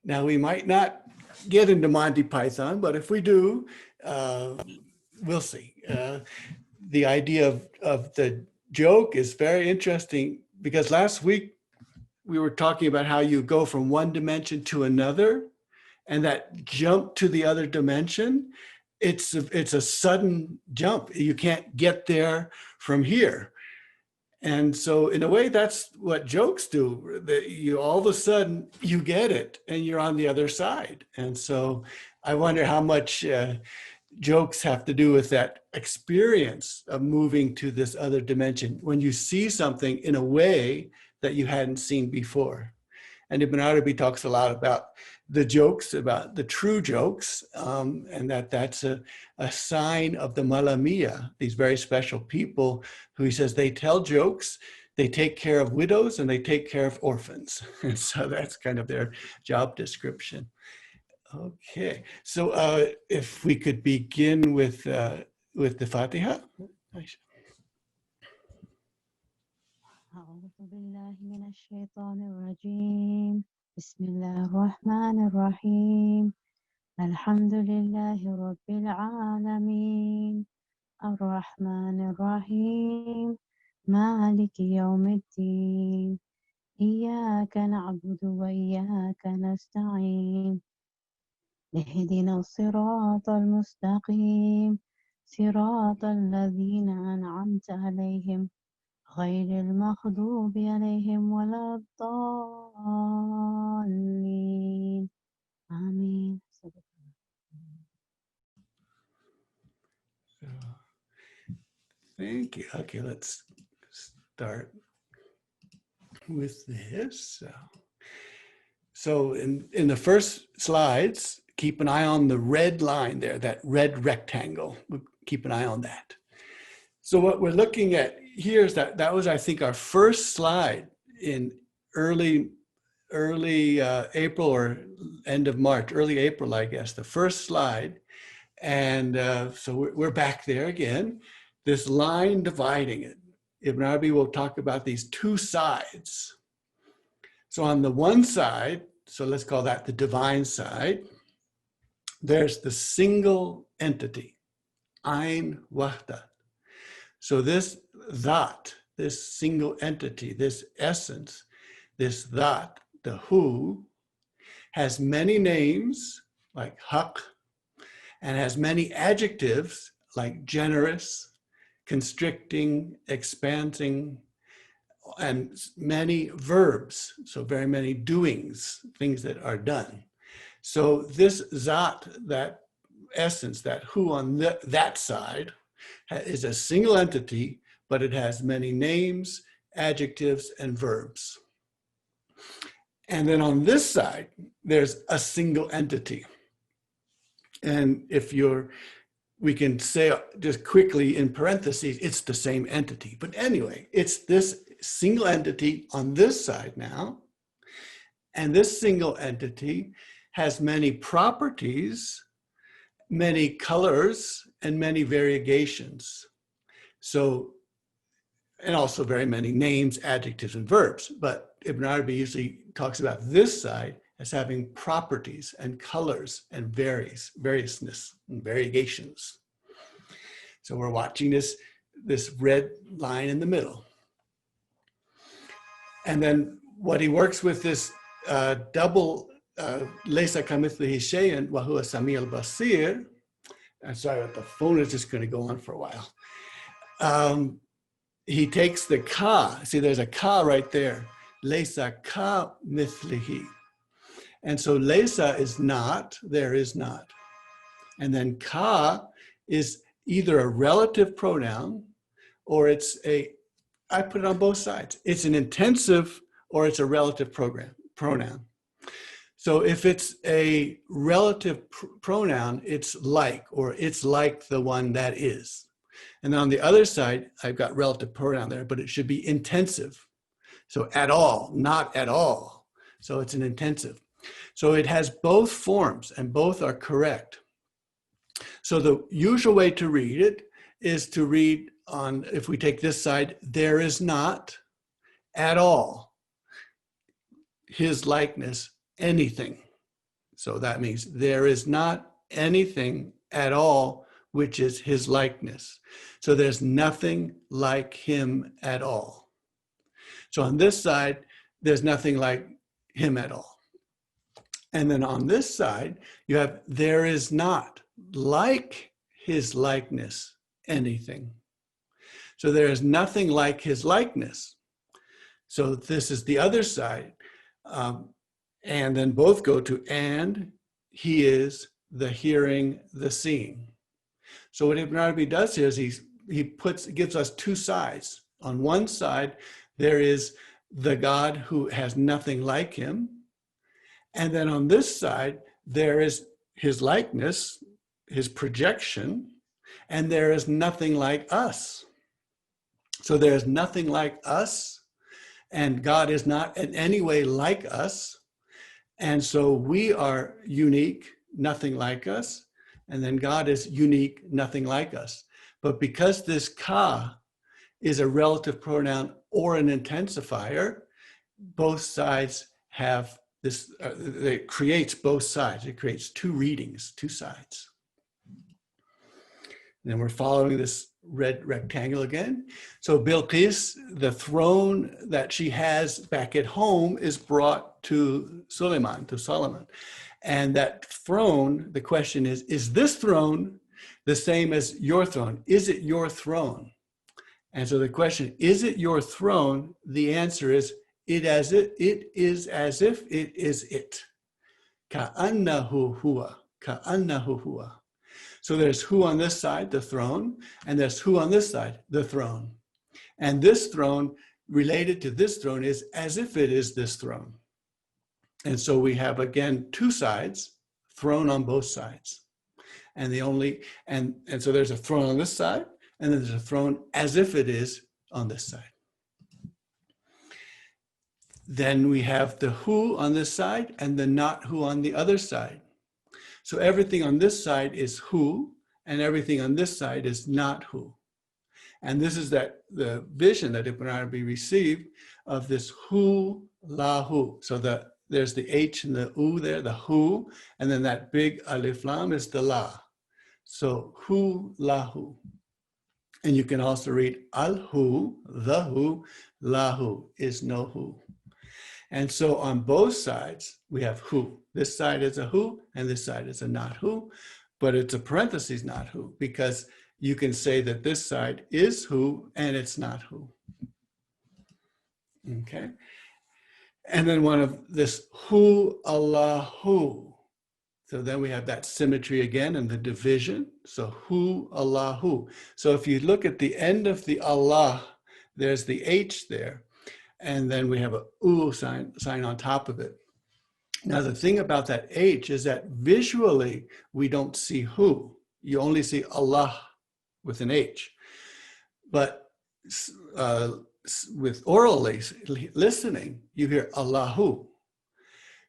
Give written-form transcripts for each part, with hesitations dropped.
Now, we might not get into Monty Python, but if we do, we'll see. The idea of the joke is very interesting because last week we were talking about how you go from one dimension to another, and that jump to the other dimension, it's a sudden jump. You can't get there from here. And so in a way, that's what jokes do. That you all of a sudden you get it and you're on the other side. And so I wonder how much jokes have to do with that experience of moving to this other dimension when you see something in a way that you hadn't seen before. And Ibn Arabi talks a lot about the jokes, about the true jokes, and that's a sign of the Malamiyah, these very special people who he says they tell jokes, they take care of widows, and they take care of orphans. And so that's kind of their job description. Okay, so if we could begin with the Fatiha. أعوذ بالله من الشيطان الرجيم بسم الله الرحمن الرحيم الحمد لله رب العالمين الرحمن الرحيم مالك يوم الدين إياك نعبد وإياك نستعين اهدنا الصراط المستقيم صراط الذين أنعمت عليهم غير المغضوب عليهم ولا الضالين آمين. Thank you. Okay, let's start with this. So in the first slides, keep an eye on the red line there, that red rectangle. Keep an eye on that. So what we're looking at here is that was, I think, our first slide in early April or end of March, early April, I guess, the first slide. And so we're back there again, this line dividing it. Ibn Arabi will talk about these two sides. So on the one side, so let's call that the divine side, there's the single entity, Ain Wahda. So this That, this single entity, this essence, this That, the Who, has many names like Haq, and has many adjectives like generous, constricting, expanding, and many verbs, so very many doings, things that are done. So this Zat, that essence, that Who on that side, is a single entity, but it has many names, adjectives, and verbs. And then on this side, there's a single entity. And we can say just quickly in parentheses, it's the same entity. But anyway, it's this single entity on this side now. And this single entity has many properties, many colors, and many variegations. So, and also very many names, adjectives, and verbs. But Ibn Arabi usually talks about this side as having properties and colors and variousness and variegations. So we're watching this red line in the middle. And then what he works with this double Laysa kamithlihi shay'un wa huwa Sami' al-Basir. I'm sorry, but the phone is just going to go on for a while. He takes the ka. See, there's a ka right there. Laysa ka mithlihi. And so Laysa is not, there is not. And then ka is either a relative pronoun or it's I put it on both sides. It's an intensive or it's a relative pronoun. So if it's a relative pronoun, it's like, or it's like the one that is. And on the other side, I've got relative pronoun there, but it should be intensive. So at all, not at all. So it's an intensive. So it has both forms and both are correct. So the usual way to read it is to read on, if we take this side, there is not at all his likeness anything. So that means there is not anything at all which is his likeness. So there's nothing like him at all. So on this side, there's nothing like him at all. And then on this side, you have there is not like his likeness anything. So there is nothing like his likeness. So this is the other side. And then both go to and he is the hearing, the seeing. So what Ibn Arabi does here is he gives us two sides. On one side, there is the God who has nothing like him. And then on this side, there is his likeness, his projection, and there is nothing like us. So there is nothing like us, and God is not in any way like us. And so we are unique, nothing like us. And then God is unique, nothing like us. But because this ka is a relative pronoun or an intensifier, both sides have this, it creates both sides. It creates two readings, two sides. And then we're following this red rectangle again. So Bilqis, the throne that she has back at home is brought to Solomon. And that throne, the question is this throne the same as your throne? Is it your throne? And so the question, is it your throne? The answer is, it is as if it is it. Ka'annahu huwa, ka'annahu huwa. So there's who on this side, the throne, and there's who on this side, the throne. And this throne related to this throne is as if it is this throne. And so we have, again, two sides, throne on both sides. And so there's a throne on this side, and then there's a throne as if it is on this side. Then we have the who on this side and the not who on the other side. So everything on this side is who, and everything on this side is not who. And this is the vision that Ibn Arabi received of this who, lahu. So there's the H and the U there, the who, and then that big alif lam is the la. So who, lahu. And you can also read al-hu, the who, lahu is no who. And so on both sides, we have who. This side is a who, and this side is a not who, but it's a parentheses not who, because you can say that this side is who, and it's not who. Okay? And then one of this who, Allahu. So then we have that symmetry again and the division. So who, Allahu. So if you look at the end of the Allah, there's the H there. And then we have a U sign on top of it. Now, the thing about that H is that visually, we don't see who. You only see Allah with an H. But with orally listening, you hear Allahu.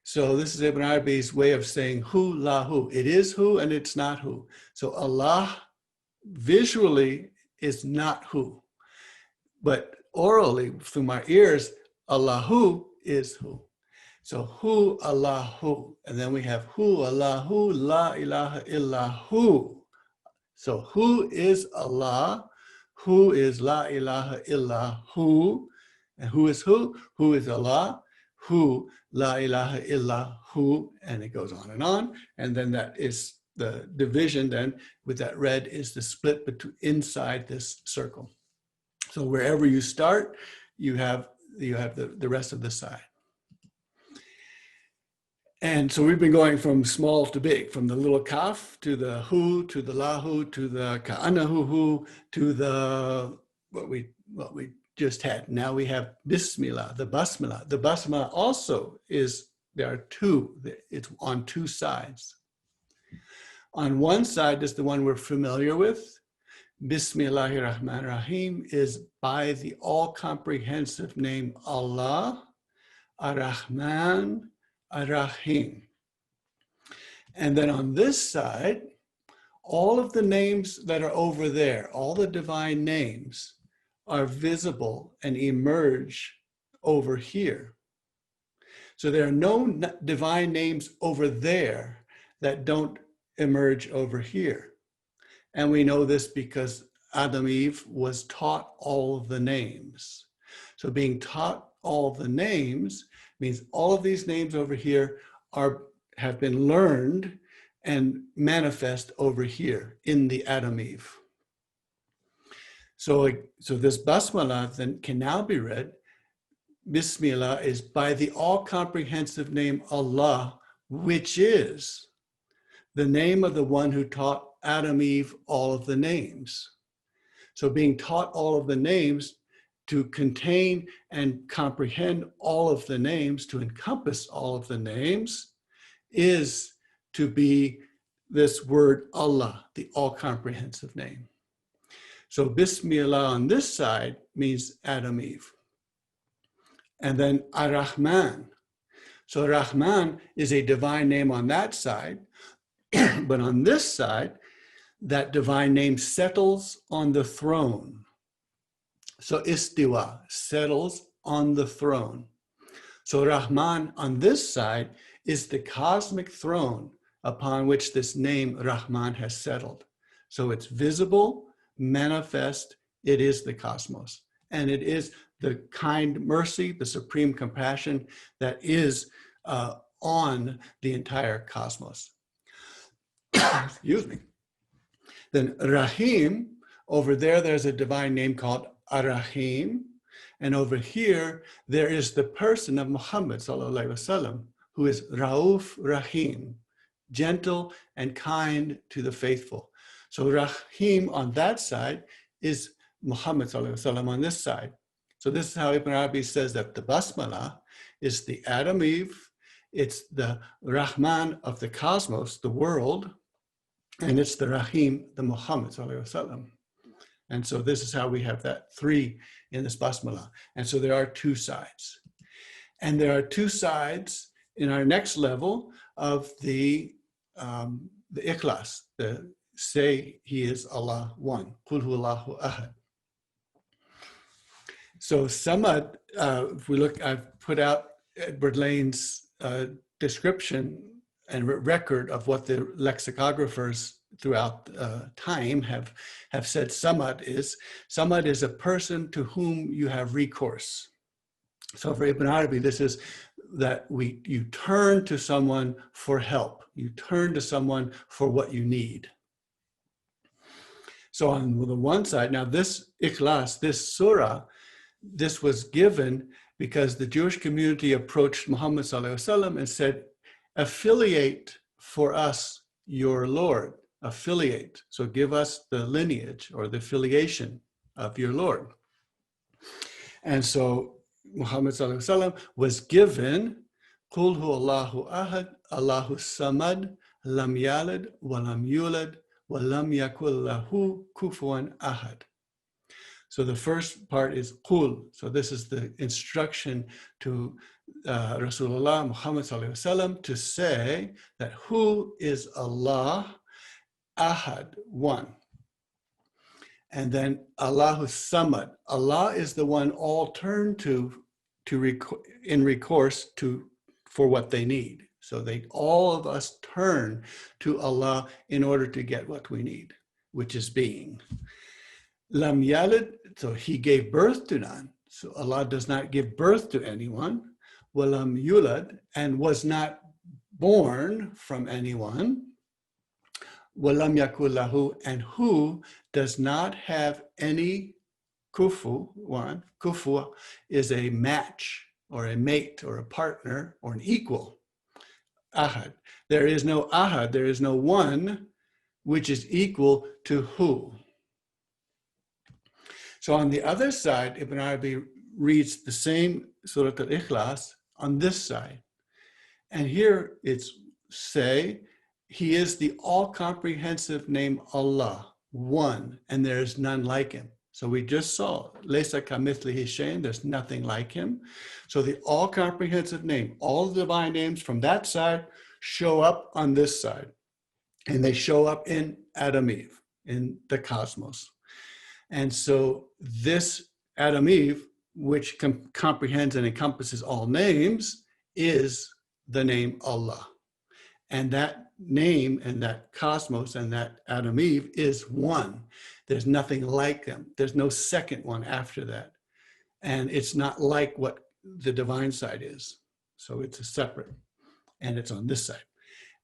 So this is Ibn Arabi's way of saying who, lahu. It is who and it's not who. So Allah visually is not who. But orally, through my ears, Allahu is who. So who, Allahu. And then we have who, Allahu, la ilaha illahu. So who is Allah? Who is la ilaha illahu? And who is who? Who is Allah? Who, la ilaha illahu? And it goes on. And then that is the division then with that red is the split between inside this circle. So wherever you start, you have the rest of the side. And so we've been going from small to big, from the little kaf to the hu, to the lahu, to the ka'anahu hu, to the what we just had. Now we have bismillah, the basmala. The basmala also there are two, it's on two sides. On one side is the one we're familiar with. Bismillahir Rahmanir Rahim is by the all-comprehensive name Allah, Ar-Rahman, Ar-Rahim. And then on this side, all of the names that are over there, all the divine names are visible and emerge over here. So there are no divine names over there that don't emerge over here. And we know this because Adam Eve was taught all of the names. So being taught all of the names means all of these names over here have been learned and manifest over here in the Adam Eve. So this basmala then can now be read. Bismillah is by the all-comprehensive name Allah, which is the name of the one who taught Adam Eve all of the names. So being taught all of the names to contain and comprehend all of the names, to encompass all of the names, is to be this word Allah, the all-comprehensive name. So Bismillah on this side means Adam Eve. And then Ar-Rahman. So Rahman is a divine name on that side, but on this side, that divine name settles on the throne. So Istiwa, settles on the throne. So Rahman on this side is the cosmic throne upon which this name Rahman has settled. So it's visible, manifest, it is the cosmos. And it is the kind mercy, the supreme compassion that is on the entire cosmos. Excuse me. Then Rahim, over there's a divine name called Ar-Rahim. And over here, there is the person of Muhammad sallallahu alaihi wasallam, who is Rauf Rahim, gentle and kind to the faithful. So Rahim on that side is Muhammad sallallahu alaihi wasallam on this side. So this is how Ibn Arabi says that the Basmala is the Adam Eve, it's the Rahman of the cosmos, the world, and it's the Rahim, the Muhammad sallallahu alaihi wasallam. And so this is how we have that three in this Basmala. And so there are two sides. And there are two sides in our next level of the Ikhlas, the say He is Allah one, Qul huwallahu ahad. So Samad, if we look, I've put out Edward Lane's description and record of what the lexicographers throughout time have said Samad is a person to whom you have recourse. So for Ibn Arabi, this is that you turn to someone for help. You turn to someone for what you need. So on the one side, now this Ikhlas, this surah, this was given because the Jewish community approached Muhammad sallallahu alaihi wasallam and said, affiliate for us your Lord, affiliate. So give us the lineage or the affiliation of your Lord. And so Muhammad sallallahu alaihi wasallam was given Qul huwallahu ahad, Allahu samad, lam yalid, wa lam yulad, wa lam yakul lahu kufuwan ahad. So the first part is Qul. So this is the instruction to Rasulullah Muhammad sallallahu alaihi wasallam to say that who is Allah, Ahad, one. And then Allahu Samad. Allah is the one all turn to in recourse for what they need. So all of us turn to Allah in order to get what we need, which is being. Lam yalid, so He gave birth to none. So Allah does not give birth to anyone. Walam yulad, and was not born from anyone. Walam yakul lahu, and who does not have any kufu. One, kufu is a match or a mate or a partner or an equal. Ahad. There is no ahad, there is no one which is equal to who. So on the other side, Ibn Arabi reads the same Surah Al-Ikhlas on this side. And here it's say, He is the all-comprehensive name Allah, one, and there is none like Him. So we just saw, Laysa kamithlihi shay'un, there's nothing like Him. So the all-comprehensive name, all the divine names from that side show up on this side. And they show up in Adam Eve, in the cosmos. And so this Adam Eve, which comprehends and encompasses all names, is the name Allah. And that name and that cosmos and that Adam Eve is one. There's nothing like them. There's no second one after that. And it's not like what the divine side is. So it's a separate, and it's on this side.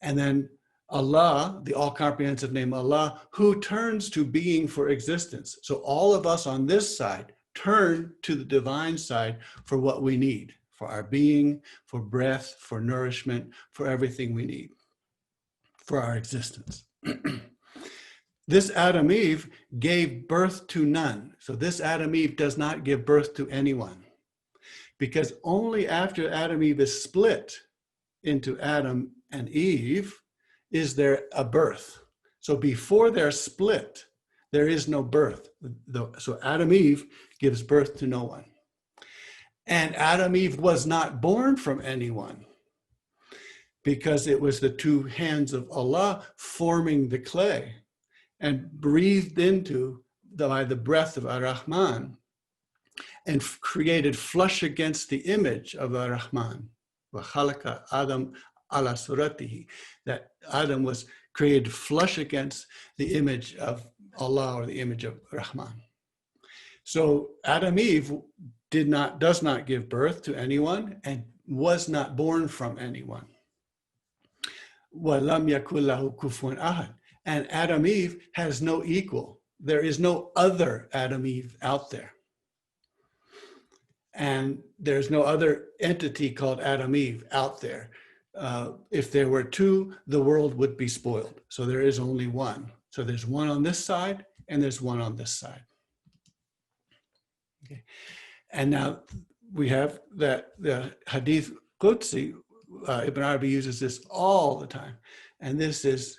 And then Allah, the all-comprehensive name Allah, who turns to being for existence. So all of us on this side turn to the divine side for what we need, for our being, for breath, for nourishment, for everything we need, for our existence. This Adam Eve gave birth to none. So this Adam Eve does not give birth to anyone, because only after Adam Eve is split into Adam and Eve is there a birth. So before they're split, there is no birth. So Adam Eve gives birth to no one. And Adam Eve was not born from anyone, because it was the two hands of Allah forming the clay and breathed into by the breath of Ar-Rahman and created flush against the image of Ar-Rahman. وَخَلَقَ Adam ala suratihi, that Adam was created flush against the image of Allah, or the image of Rahman. So Adam Eve does not give birth to anyone and was not born from anyone. وَلَمْ يَكُنْ لَهُ كُفُوًا أَحَدٌ. And Adam Eve has no equal. There is no other Adam Eve out there. And there's no other entity called Adam Eve out there. If there were two, the world would be spoiled. So there is only one. So there's one on this side and there's one on this side. Okay. And now we have that the Hadith Qudsi, Ibn Arabi uses this all the time. And this is,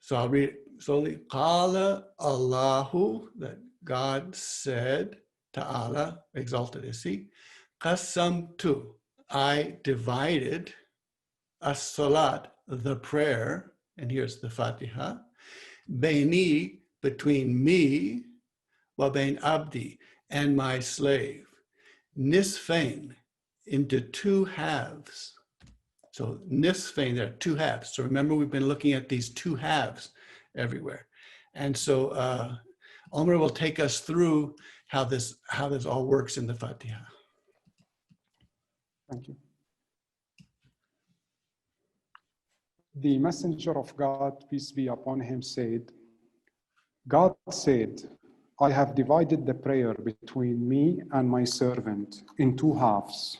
so I'll read it slowly. Qala Allahu, that God said, Ta'ala, exalted is he, Qasamtu, I divided, as-salat, the prayer, and here's the Fatiha, Baini, between me, wa bain abdi, and my slave, nisfain, into two halves. So nisfain, there are two halves. So remember, we've been looking at these two halves everywhere. And so Omar will take us through how this all works in the Fatiha. Thank you. The messenger of God, peace be upon him, said, God said, I have divided the prayer between me and my servant in two halves,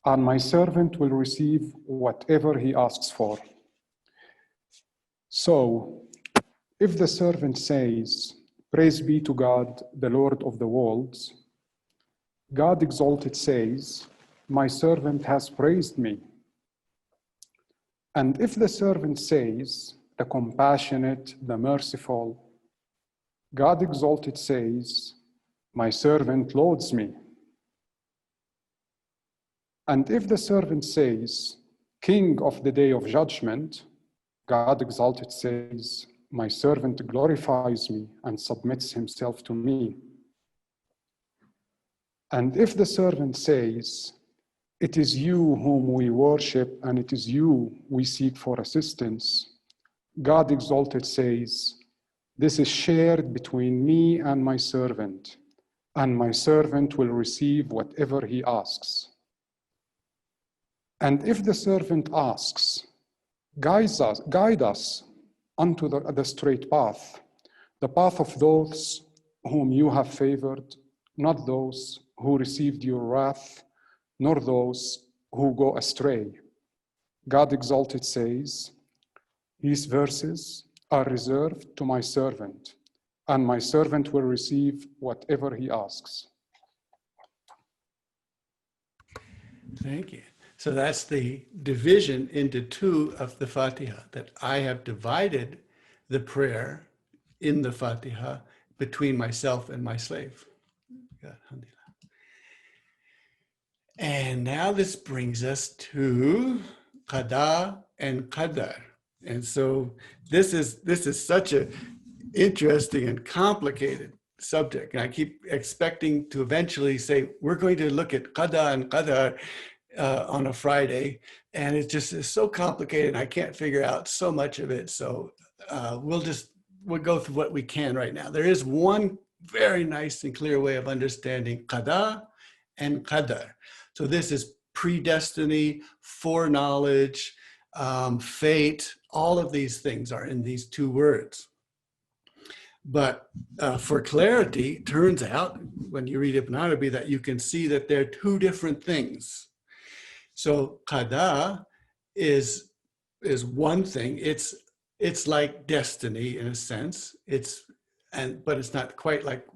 and my servant will receive whatever he asks for. So, if the servant says, praise be to God, the Lord of the worlds, God exalted says, my servant has praised me. And if the servant says, the compassionate, the merciful, God exalted says, my servant lauds me. And if the servant says, King of the day of judgment, God exalted says, my servant glorifies me and submits himself to me. And if the servant says, it is you whom we worship and it is you we seek for assistance, God exalted says, this is shared between me and my servant will receive whatever he asks. And if the servant asks, guide us unto the straight path, the path of those whom you have favored, not those who received your wrath, nor those who go astray. God exalted says, these verses are reserved to my servant, and my servant will receive whatever he asks. Thank you. So that's the division into two of the Fatiha, that I have divided the prayer in the Fatiha between myself and my slave. And now this brings us to Qada and Qadar. And so this is such an interesting and complicated subject. And I keep expecting to eventually say, we're going to look at Qada and Qadar on a Friday, and it just is so complicated. I can't figure out so much of it. So we'll go through what we can right now. There is one very nice and clear way of understanding qada and qadar. So this is predestiny, foreknowledge, fate. All of these things are in these two words. But for clarity, turns out when you read Ibn Arabi that you can see that they're two different things. So qada is one thing. It's like destiny in a sense. But it's not quite like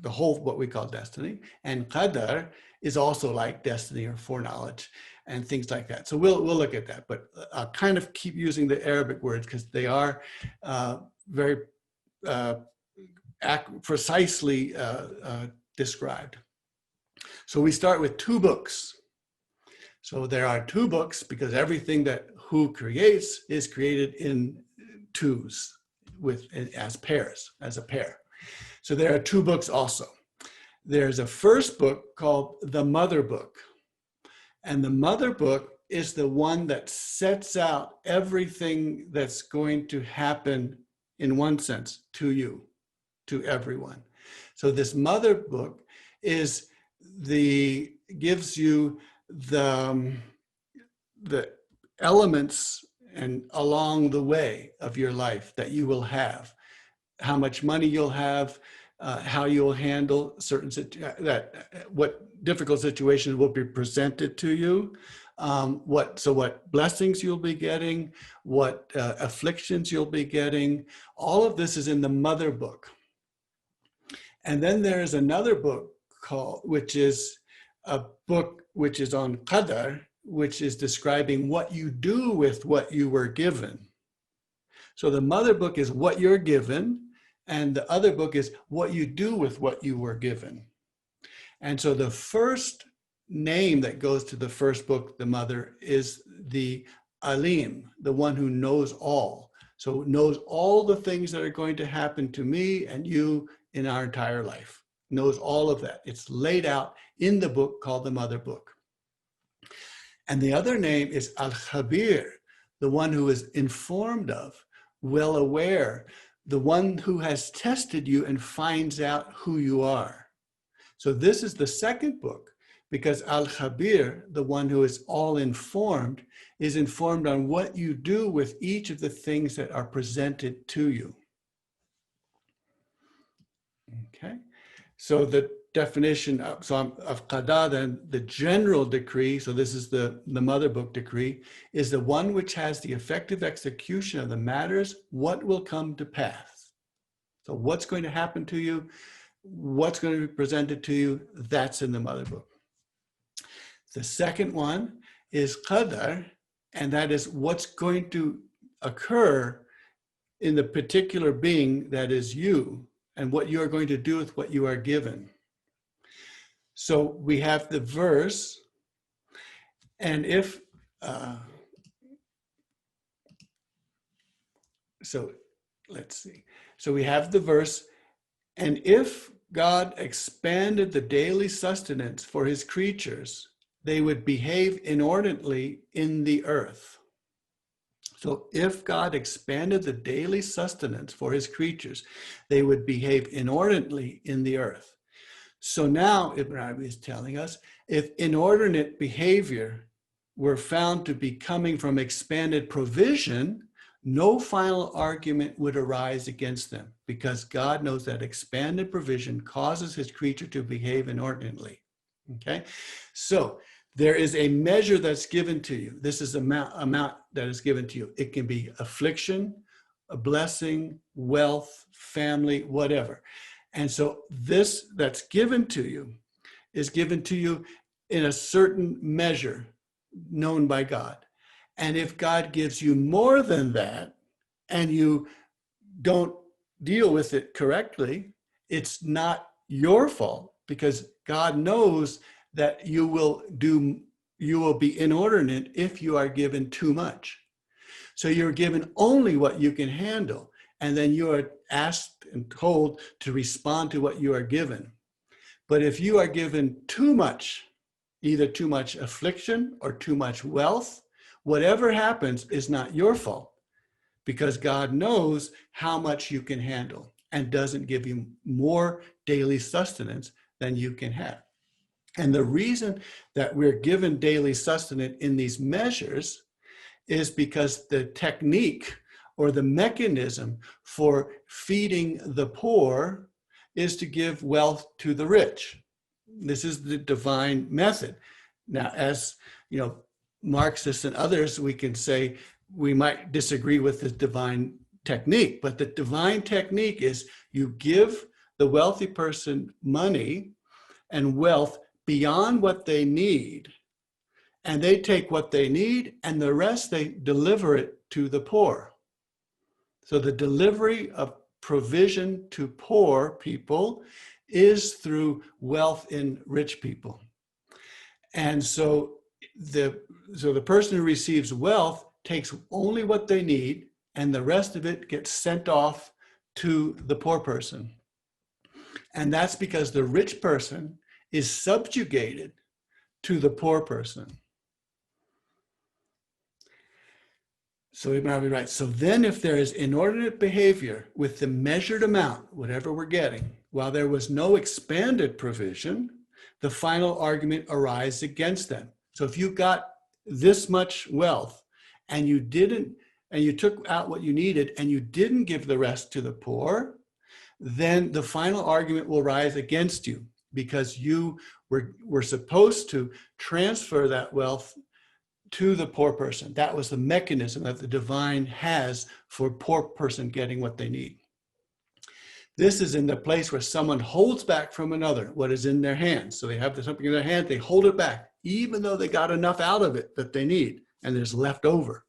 the whole what we call destiny. And qadar is also like destiny or foreknowledge and things like that. So we'll look at that. But I'll kind of keep using the Arabic words because they are very precisely described. So we start with two books. So there are two books because everything that who creates is created in twos as pairs, as a pair. So there are two books also. There's a first book called the Mother Book. And the Mother Book is the one that sets out everything that's going to happen in one sense to you, to everyone. So this Mother Book gives you the elements and along the way of your life that you will have, how much money you'll have, how you'll handle what difficult situations will be presented to you, what blessings you'll be getting, what afflictions you'll be getting. All of this is in the Mother Book. And then there is another book which is a book which is on qadar, which is describing what you do with what you were given. So the Mother Book is what you're given, and the other book is what you do with what you were given. And so the first name that goes to the first book, the Mother, is the Alim, the one who knows all. So knows all the things that are going to happen to me and you in our entire life. Knows all of that. It's laid out in the book called the Mother Book. And the other name is Al-Khabir, the one who is informed of, well aware, the one who has tested you and finds out who you are. So this is the second book because Al-Khabir, the one who is all informed, is informed on what you do with each of the things that are presented to you. Okay, so the definition of qada, then the general decree, so this is the Mother Book decree, is the one which has the effective execution of the matters, what will come to pass. So what's going to happen to you, what's going to be presented to you, that's in the Mother Book. The second one is qadar, and that is what's going to occur in the particular being that is you, and what you are going to do with what you are given. So we have the verse, and if, so let's see. So we have the verse, and if God expanded the daily sustenance for his creatures, they would behave inordinately in the earth. So if God expanded the daily sustenance for his creatures, they would behave inordinately in the earth. So now Ibn Arabi is telling us, if inordinate behavior were found to be coming from expanded provision, no final argument would arise against them because God knows that expanded provision causes his creature to behave inordinately. Okay, so there is a measure that's given to you. This is amount that is given to you. It can be affliction, a blessing, wealth, family, whatever. And so this that's given to you is given to you in a certain measure known by God. And if God gives you more than that and you don't deal with it correctly, it's not your fault because God knows that you will be inordinate if you are given too much. So you're given only what you can handle, and then you are asked and told to respond to what you are given. But if you are given too much, either too much affliction or too much wealth, whatever happens is not your fault, because God knows how much you can handle and doesn't give you more daily sustenance than you can have. And the reason that we're given daily sustenance in these measures is because the technique or the mechanism for feeding the poor is to give wealth to the rich. This is the divine method. Now, as you know, Marxists and others, we can say we might disagree with the divine technique, but the divine technique is you give the wealthy person money and wealth beyond what they need, and they take what they need, and the rest they deliver it to the poor. So the delivery of provision to poor people is through wealth in rich people. And so the person who receives wealth takes only what they need, and the rest of it gets sent off to the poor person. And that's because the rich person is subjugated to the poor person. So Ibn Arabi writes, so then if there is inordinate behavior with the measured amount, whatever we're getting, while there was no expanded provision, the final argument arises against them. So if you got this much wealth and you took out what you needed and you didn't give the rest to the poor, then the final argument will rise against you, because you were supposed to transfer that wealth to the poor person. That was the mechanism that the divine has for poor person getting what they need. This is in the place where someone holds back from another what is in their hands. So they have something in their hand, they hold it back, even though they got enough out of it that they need, and there's left over.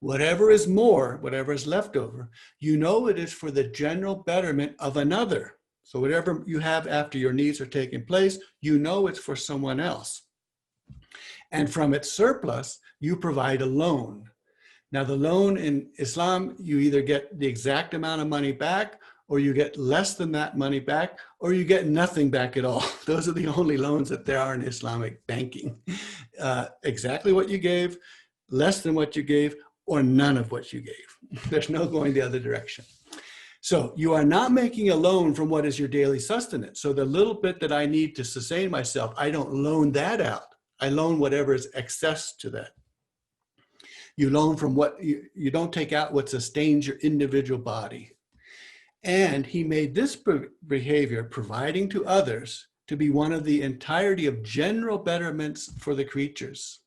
Whatever is more, whatever is left over, you know it is for the general betterment of another. So whatever you have after your needs are taking place, you know it's for someone else. And from its surplus, you provide a loan. Now, the loan in Islam, you either get the exact amount of money back, or you get less than that money back, or you get nothing back at all. Those are the only loans that there are in Islamic banking. Exactly what you gave, less than what you gave, or none of what you gave. There's no going the other direction. So you are not making a loan from what is your daily sustenance. So the little bit that I need to sustain myself, I don't loan that out. I loan whatever is excess to that. You loan from what you don't take out what sustains your individual body. And he made this behavior, providing to others, to be one of the entirety of general betterments for the creatures.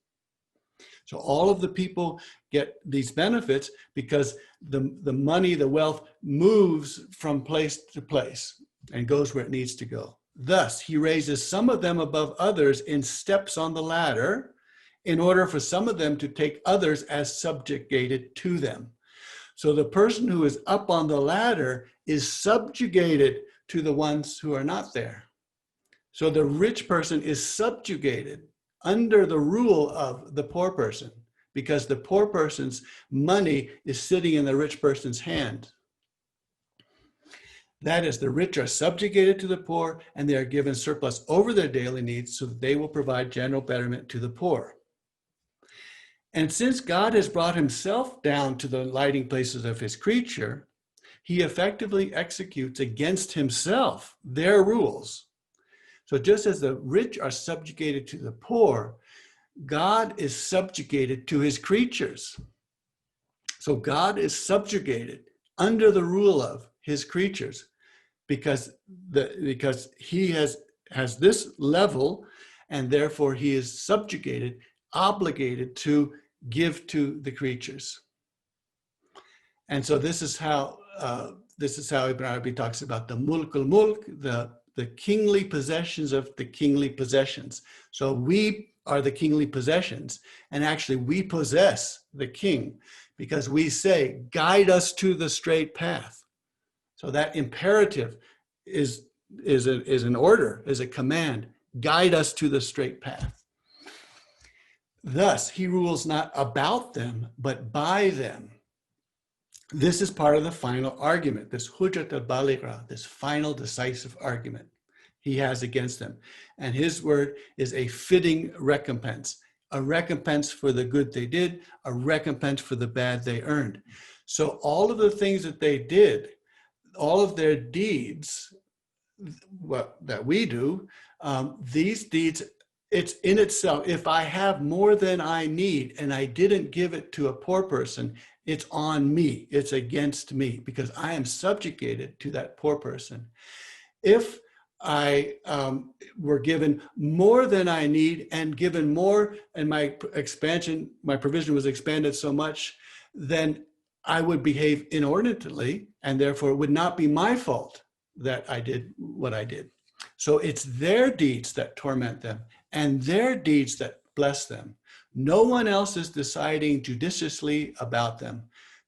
So all of the people get these benefits because the money, the wealth moves from place to place and goes where it needs to go. Thus, he raises some of them above others in steps on the ladder, in order for some of them to take others as subjugated to them. So the person who is up on the ladder is subjugated to the ones who are not there. So the rich person is subjugated under the rule of the poor person, because the poor person's money is sitting in the rich person's hand. That is, the rich are subjugated to the poor, and they are given surplus over their daily needs so that they will provide general betterment to the poor. And since God has brought himself down to the lighting places of his creature, he effectively executes against himself their rules. So just as the rich are subjugated to the poor, God is subjugated to his creatures. So God is subjugated under the rule of his creatures, because he has this level, and therefore he is subjugated, obligated to give to the creatures. And so this is how Ibn Arabi talks about the mulkul mulk, the kingly possessions of the kingly possessions. So we are the kingly possessions, and actually we possess the king, because we say, guide us to the straight path. So that imperative is an order, is a command, guide us to the straight path. Thus, he rules not about them, but by them. This is part of the final argument, this hujjat al-baligha, this final decisive argument. he has against them. And his word is a fitting recompense, a recompense for the good they did, a recompense for the bad they earned. So all of the things that they did, all of their deeds, what that we do, these deeds, it's in itself. If I have more than I need and I didn't give it to a poor person, it's on me. It's against me because I am subjugated to that poor person. If I were given more than I need and given more, and my provision was expanded so much, then I would behave inordinately, and therefore it would not be my fault that I did what I did. So it's their deeds that torment them and their deeds that bless them. No one else is deciding judiciously about them,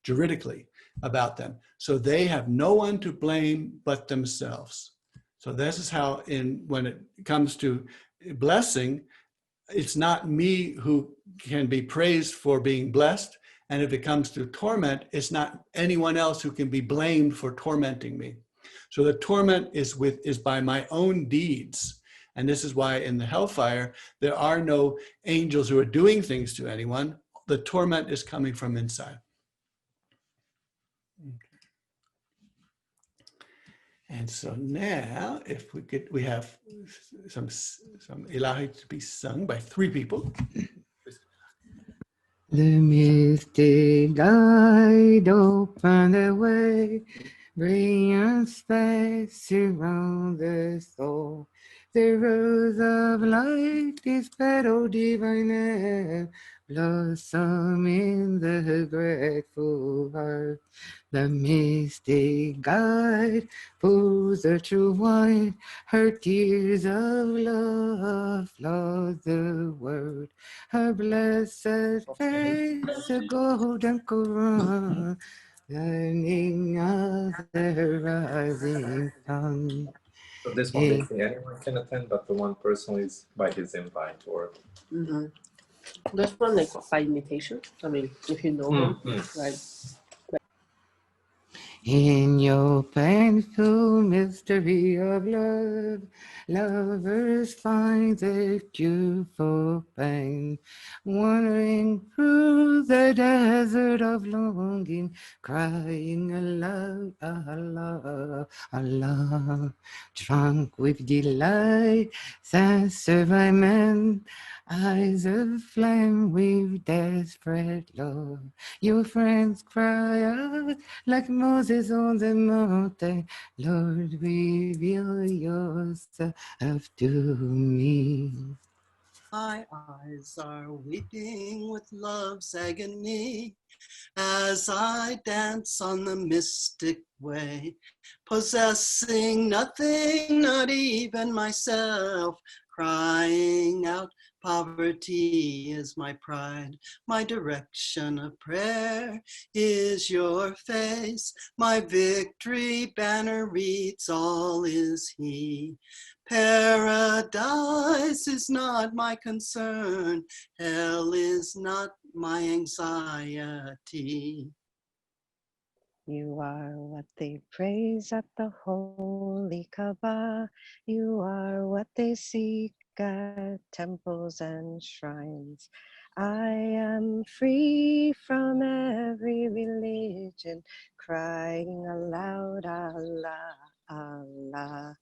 juridically about them. So they have no one to blame but themselves. So this is how when it comes to blessing, it's not me who can be praised for being blessed. And if it comes to torment, it's not anyone else who can be blamed for tormenting me. So the torment is by my own deeds. And this is why in the hellfire, there are no angels who are doing things to anyone. The torment is coming from inside. And so now, if we have some Ilahi to be sung by 3 people. The mystic guide open the way, brilliant space surround the soul. The rose of light is petal divine air, blossom in the grateful heart. The mystic guide pulls the true wine, her tears of love flood the world. Her blessed face, a golden crown, lighting of the rising sun. So this one basically anyone can attend, but the one person is by his invite or. Mm-hmm. This one like by invitation. I mean, if you know him, right? In your painful mystery of love, lovers find the cure for pain. Wandering through the desert of longing, crying aloud, Allah, Allah. Drunk with delight, self-survivement, eyes of flame with desperate love. Your friends cry out like Moses on the mountain, Lord, reveal yourself to me. My eyes are weeping with love's agony as I dance on the mystic way, possessing nothing, not even myself, crying out, poverty is my pride, my direction of prayer is your face, my victory banner reads, all is he. Paradise is not my concern, hell is not my anxiety. You are what they praise at the holy Kaaba. You are what they seek at temples and shrines. I am free from every religion, crying aloud, Allah, Allah.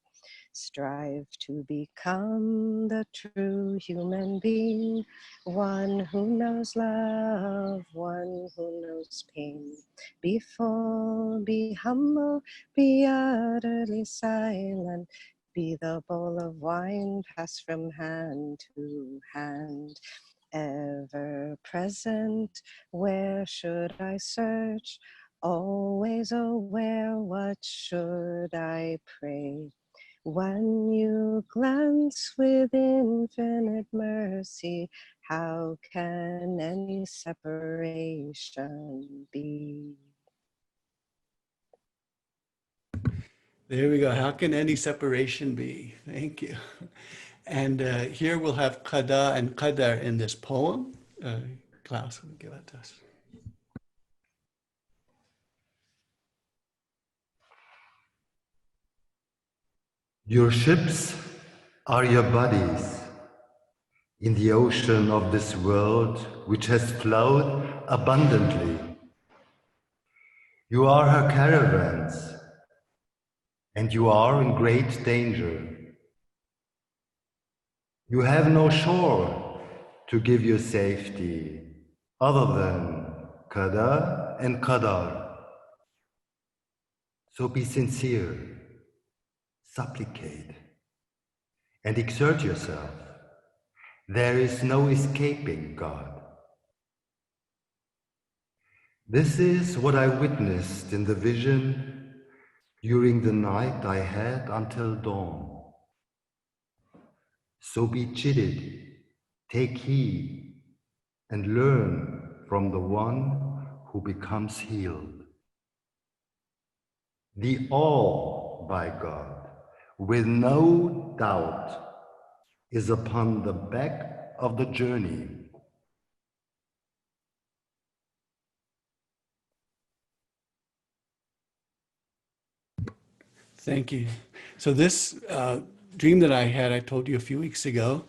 Strive to become the true human being, one who knows love, one who knows pain. Be full, be humble, be utterly silent, be the bowl of wine passed from hand to hand. Ever present, where should I search? Always aware, what should I pray? When you glance with infinite mercy, how can any separation be? There we go. How can any separation be? Thank you. And here we'll have qada and qadar in this poem. Klaus will give it to us. Your ships are your bodies in the ocean of this world which has flowed abundantly. You are her caravans, and you are in great danger. You have no shore to give you safety other than Qada and Qadar. So be sincere, supplicate, and exert yourself. There is no escaping God. This is what I witnessed in the vision during the night I had until dawn. So be chided, take heed, and learn from the one who becomes healed. The all by God, with no doubt, is upon the back of the journey. Thank you. So this dream that I had, I told you a few weeks ago,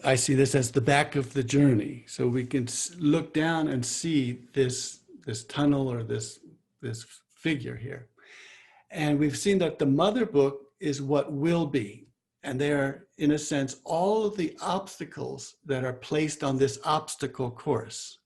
I see this as the back of the journey. So we can look down and see this tunnel or this figure here. And we've seen that the mother book is what will be. And they are, in a sense, all of the obstacles that are placed on this obstacle course.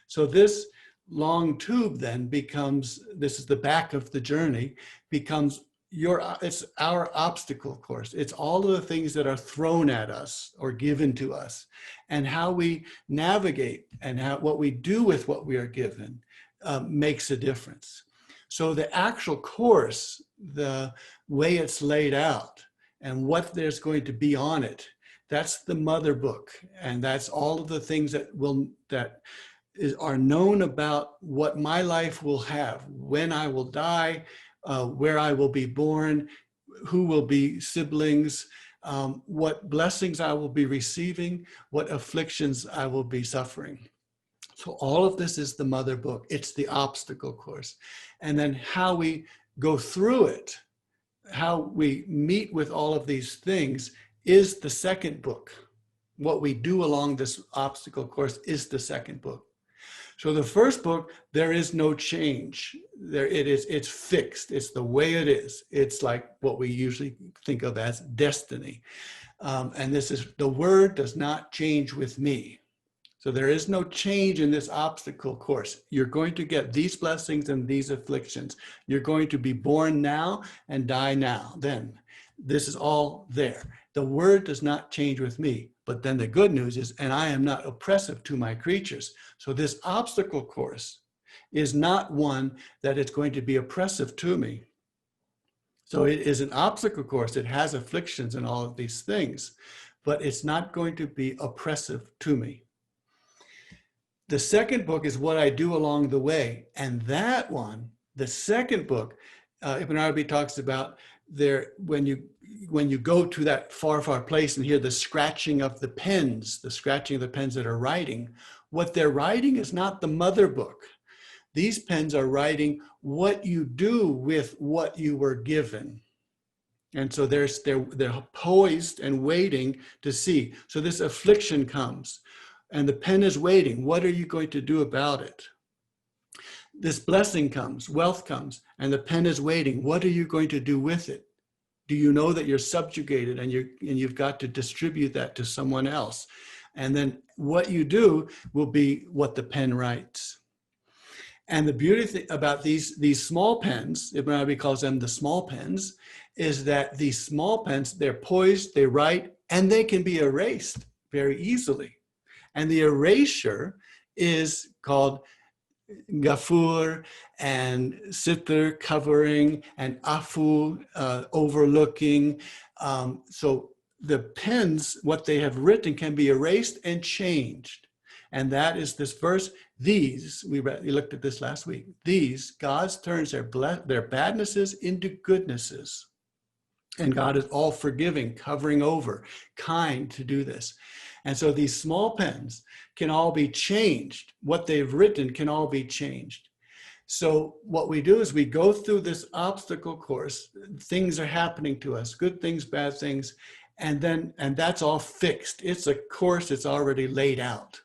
So this long tube then becomes, this is the back of the journey, becomes it's our obstacle course. It's all of the things that are thrown at us or given to us, and how we navigate and what we do with what we are given makes a difference. So the actual course, the way it's laid out and what there's going to be on it, that's the mother book. And that's all of the things that are known about what my life will have, when I will die, where I will be born, who will be siblings, what blessings I will be receiving, what afflictions I will be suffering. So all of this is the mother book. It's the obstacle course. And then how we go through it, how we meet with all of these things is the second book. What we do along this obstacle course is the second book. So the first book, there is no change. It's fixed. It's the way it is. It's like what we usually think of as destiny. And this is, the word does not change with me. So there is no change in this obstacle course. You're going to get these blessings and these afflictions. You're going to be born now and die now. Then this is all there. The word does not change with me. But then the good news is, and I am not oppressive to my creatures. So this obstacle course is not one that is going to be oppressive to me. So it is an obstacle course. It has afflictions and all of these things, but it's not going to be oppressive to me. The second book is what I do along the way. And that one, the second book, Ibn Arabi talks about there, when you go to that far, far place and hear the scratching of the pens that are writing, what they're writing is not the mother book. These pens are writing what you do with what you were given. And so they're poised and waiting to see. So this affliction comes and the pen is waiting. What are you going to do about it? This blessing comes, wealth comes, and the pen is waiting. What are you going to do with it? Do you know that you're subjugated and you've got to distribute that to someone else? And then what you do will be what the pen writes. And the beauty about these small pens, Ibn Arabi calls them the small pens, is that these small pens, they're poised, they write, and they can be erased very easily. And the erasure is called Ghafur and Sitr, covering, and Afu, overlooking. So the pens, what they have written, can be erased and changed. And that is this verse. These, we looked at this last week. These, God turns their badnesses into goodnesses. And God is all forgiving, covering over, kind to do this. And so these small pens can all be changed. What they've written can all be changed. So what we do is we go through this obstacle course. Things are happening to us, good things, bad things, and that's all fixed. It's a course, it's already laid out.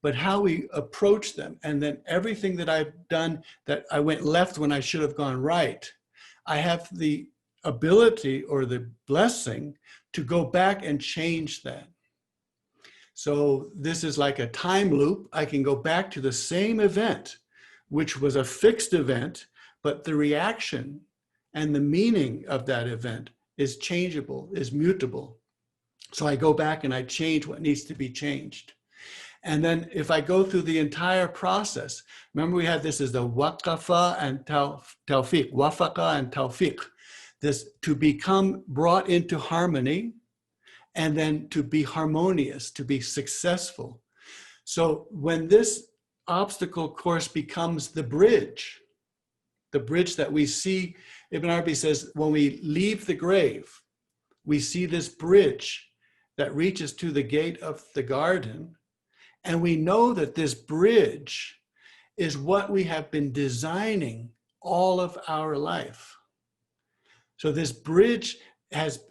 But how we approach them, and then everything that I've done that I went left when I should have gone right, I have the ability or the blessing to go back and change that. So this is like a time loop. I can go back to the same event, which was a fixed event, but the reaction and the meaning of that event is changeable, is mutable. So I go back and I change what needs to be changed. And then if I go through the entire process, remember we had this as the waqafa and tawfiq, wafaqa and tawfiq, this to become brought into harmony and then to be harmonious, to be successful. So when this obstacle course becomes the bridge that we see, Ibn Arabi says, when we leave the grave, we see this bridge that reaches to the gate of the garden. And we know that this bridge is what we have been designing all of our life. So this bridge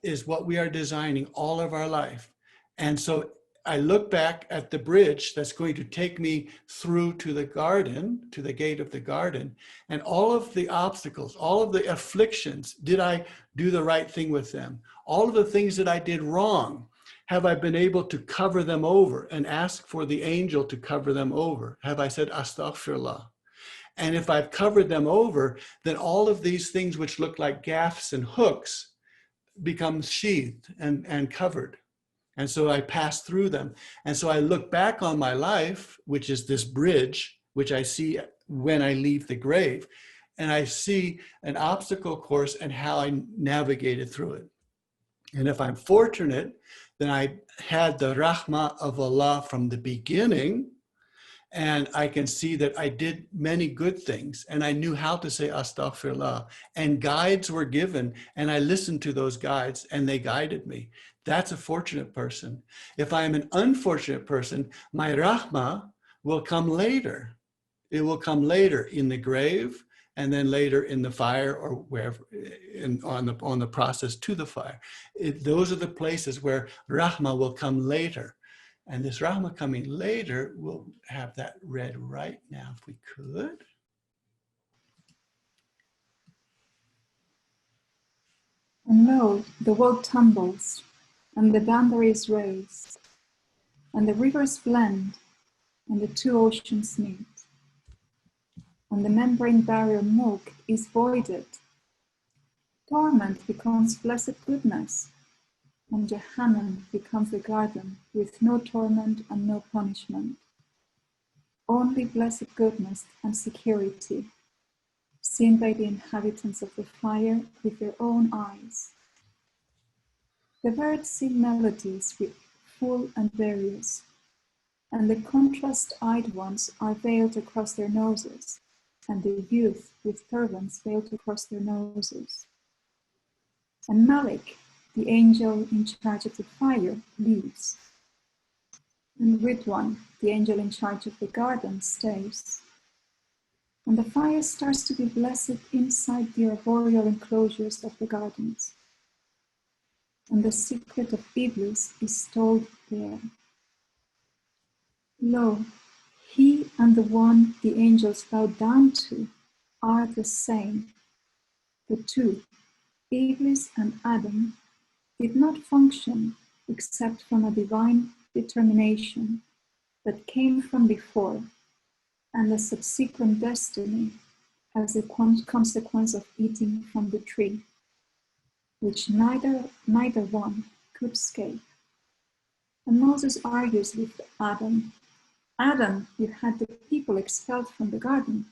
is what we are designing all of our life. And so I look back at the bridge that's going to take me through to the garden, to the gate of the garden, and all of the obstacles, all of the afflictions, did I do the right thing with them? All of the things that I did wrong, have I been able to cover them over and ask for the angel to cover them over? Have I said, astaghfirullah? And if I've covered them over, then all of these things which look like gaffs and hooks become sheathed and covered. And so I pass through them. And so I look back on my life, which is this bridge, which I see when I leave the grave, and I see an obstacle course and how I navigated through it. And if I'm fortunate, then I had the rahmah of Allah from the beginning, and I can see that I did many good things, and I knew how to say astaghfirullah, and guides were given, and I listened to those guides, and they guided me. That's a fortunate person. If I am an unfortunate person, my rahmah will come later. It will come later in the grave, and then later in the fire or wherever, on the process to the fire. Those are the places where rahmah will come later. And this rahmah coming later, we'll have that read right now if we could. And lo, the world tumbles, and the boundaries raise, and the rivers blend, and the two oceans meet. And the membrane barrier milk is voided. Torment becomes blessed goodness, and Jahannam becomes the garden with no torment and no punishment. Only blessed goodness and security, seen by the inhabitants of the fire with their own eyes. The birds sing melodies full and various, and the contrast-eyed ones are veiled across their noses, and the youth with turbans veiled across their noses. And Malik, the angel in charge of the fire, leaves. And Ridwan, the angel in charge of the garden, stays. And the fire starts to be blessed inside the arboreal enclosures of the gardens. And the secret of Iblis is told there. Lo, he and the one the angels bow down to are the same. The two, Iblis and Adam, did not function except from a divine determination that came from before, and a subsequent destiny as a consequence of eating from the tree, which neither one could escape. And Moses argues with Adam, Adam, you had the people expelled from the garden.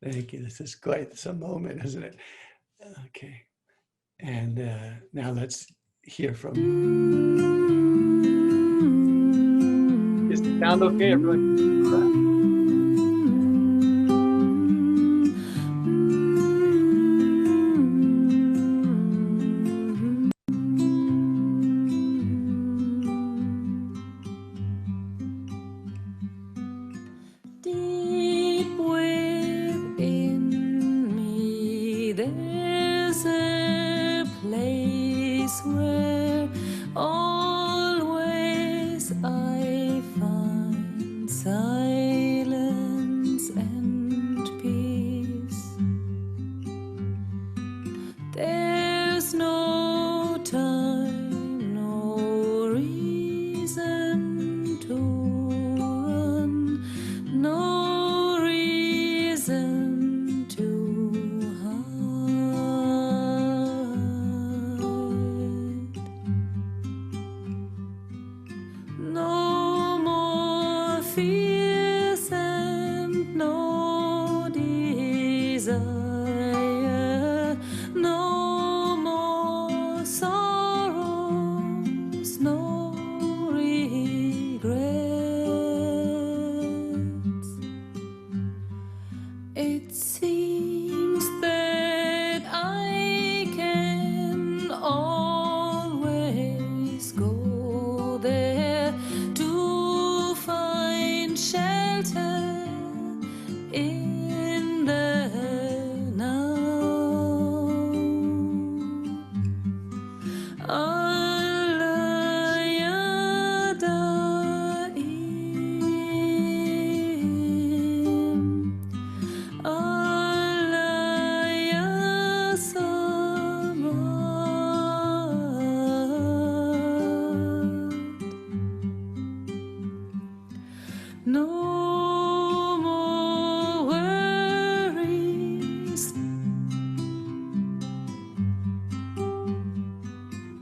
Thank you. This is quite some moment, isn't it? Okay. And now let's hear from. Is the sound okay, everyone?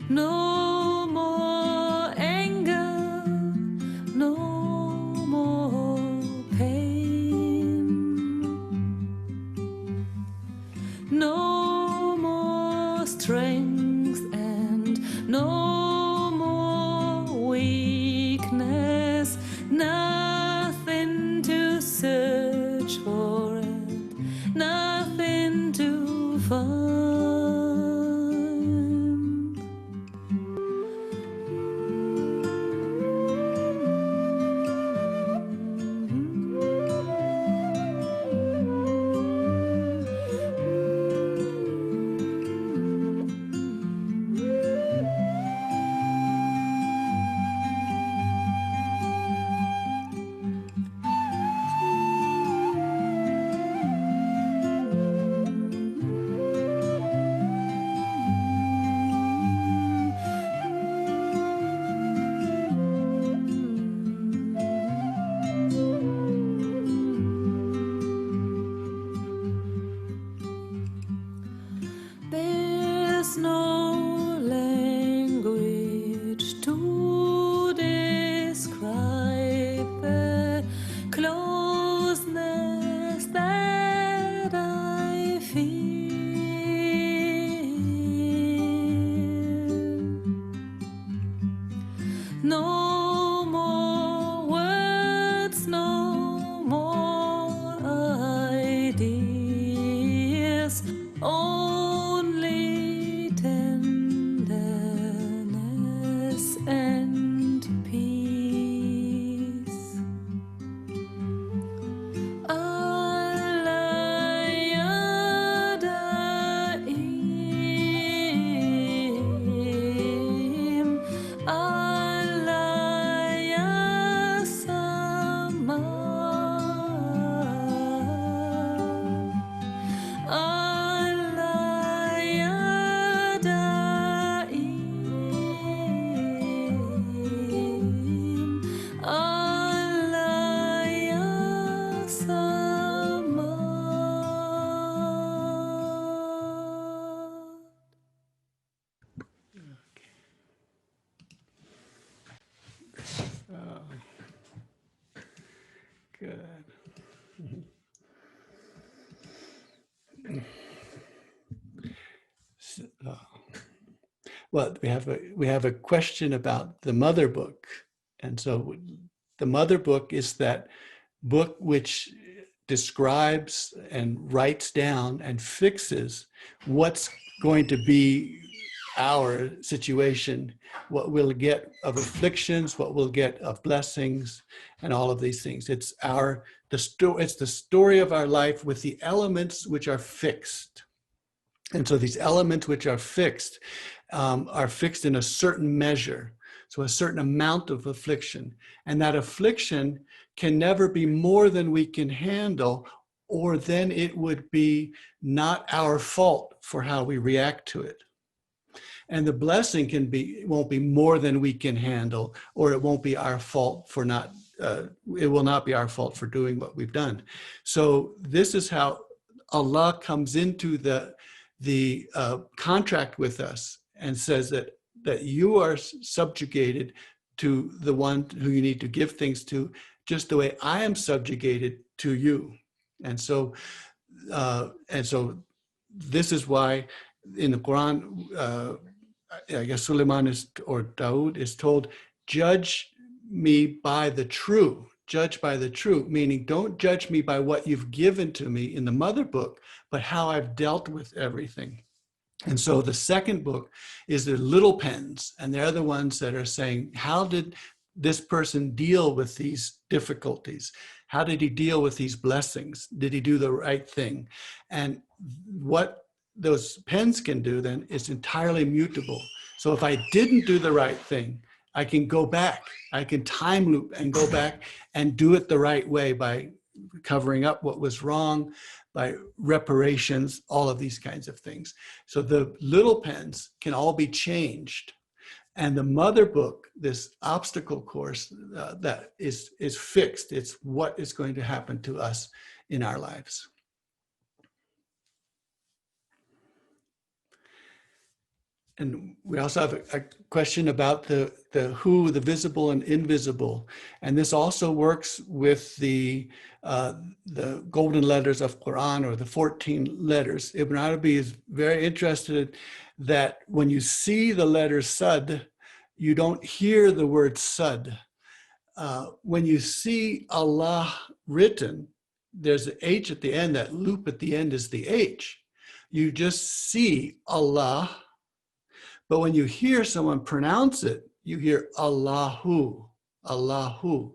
No more anger, no more pain, no more strength and no more weakness, nothing to search for and nothing to find. There's no language to describe the closeness that I feel. No more words, no more ideas, only tenderness and peace. Allah Yadaim, Allah Yasama, Allah Yadaim, Allah Yasama. Oh, good. Well, we have a question about the mother book, and so the mother book is that book which describes and writes down and fixes what's going to be our situation, what we'll get of afflictions, what we'll get of blessings, and all of these things. It's the story of our life with the elements which are fixed. And so these elements which are fixed in a certain measure, so a certain amount of affliction. And that affliction can never be more than we can handle, or then it would be not our fault for how we react to it. And the blessing won't be more than we can handle, or it won't be our fault for not, it will not be our fault for doing what we've done. So this is how Allah comes into the contract with us and says that you are subjugated to the one who you need to give things to, just the way I am subjugated to you. And so this is why in the Quran, I guess Suleiman or Dawood is told, judge me by the true. Judge by the true, meaning don't judge me by what you've given to me in the mother book, but how I've dealt with everything. And so the second book is the little pens, and they're the ones that are saying, how did this person deal with these difficulties? How did he deal with these blessings? Did he do the right thing? And what those pens can do then is entirely mutable. So if I didn't do the right thing, I can go back. I can time loop and go back and do it the right way by covering up what was wrong, by reparations, all of these kinds of things. So the little pens can all be changed. And the mother book, this obstacle course, that is fixed. It's what is going to happen to us in our lives. And we also have a question about the who, the visible and invisible. And this also works with the golden letters of Quran, or the 14 letters. Ibn Arabi is very interested that when you see the letter Sad, you don't hear the word Sad. When you see Allah written, there's an H at the end, that loop at the end is the H. You just see Allah. But when you hear someone pronounce it, you hear Allahu, Allahu.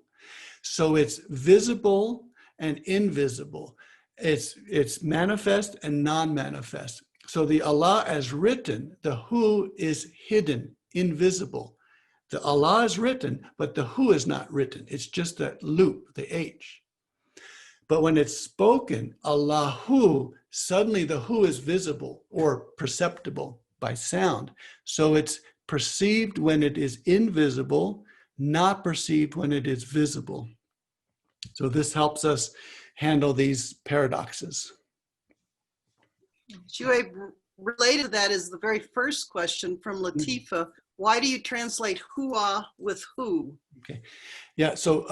So it's visible and invisible. It's manifest and non-manifest. So the Allah as written, the Hu is hidden, invisible. The Allah is written, but the Hu is not written. It's just that loop, the H. But when it's spoken, Allahu, suddenly the Hu is visible or perceptible by sound. So it's perceived when it is invisible, not perceived when it is visible. So this helps us handle these paradoxes. Shuaib, related to that is the very first question from Latifa. Why do you translate hua with who? Okay, yeah, so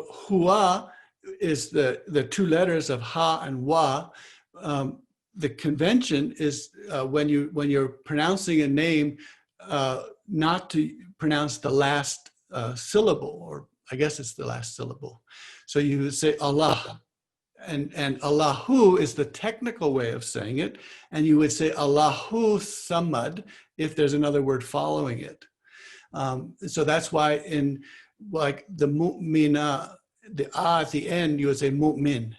hua is the two letters of ha and wa. The convention is when you're pronouncing a name, not to pronounce the last syllable, or I guess it's the last syllable. So you would say Allah, and Allahu is the technical way of saying it, and you would say Allahu Samad if there's another word following it. So that's why in like the mu'mina, the at the end, you would say mu'min.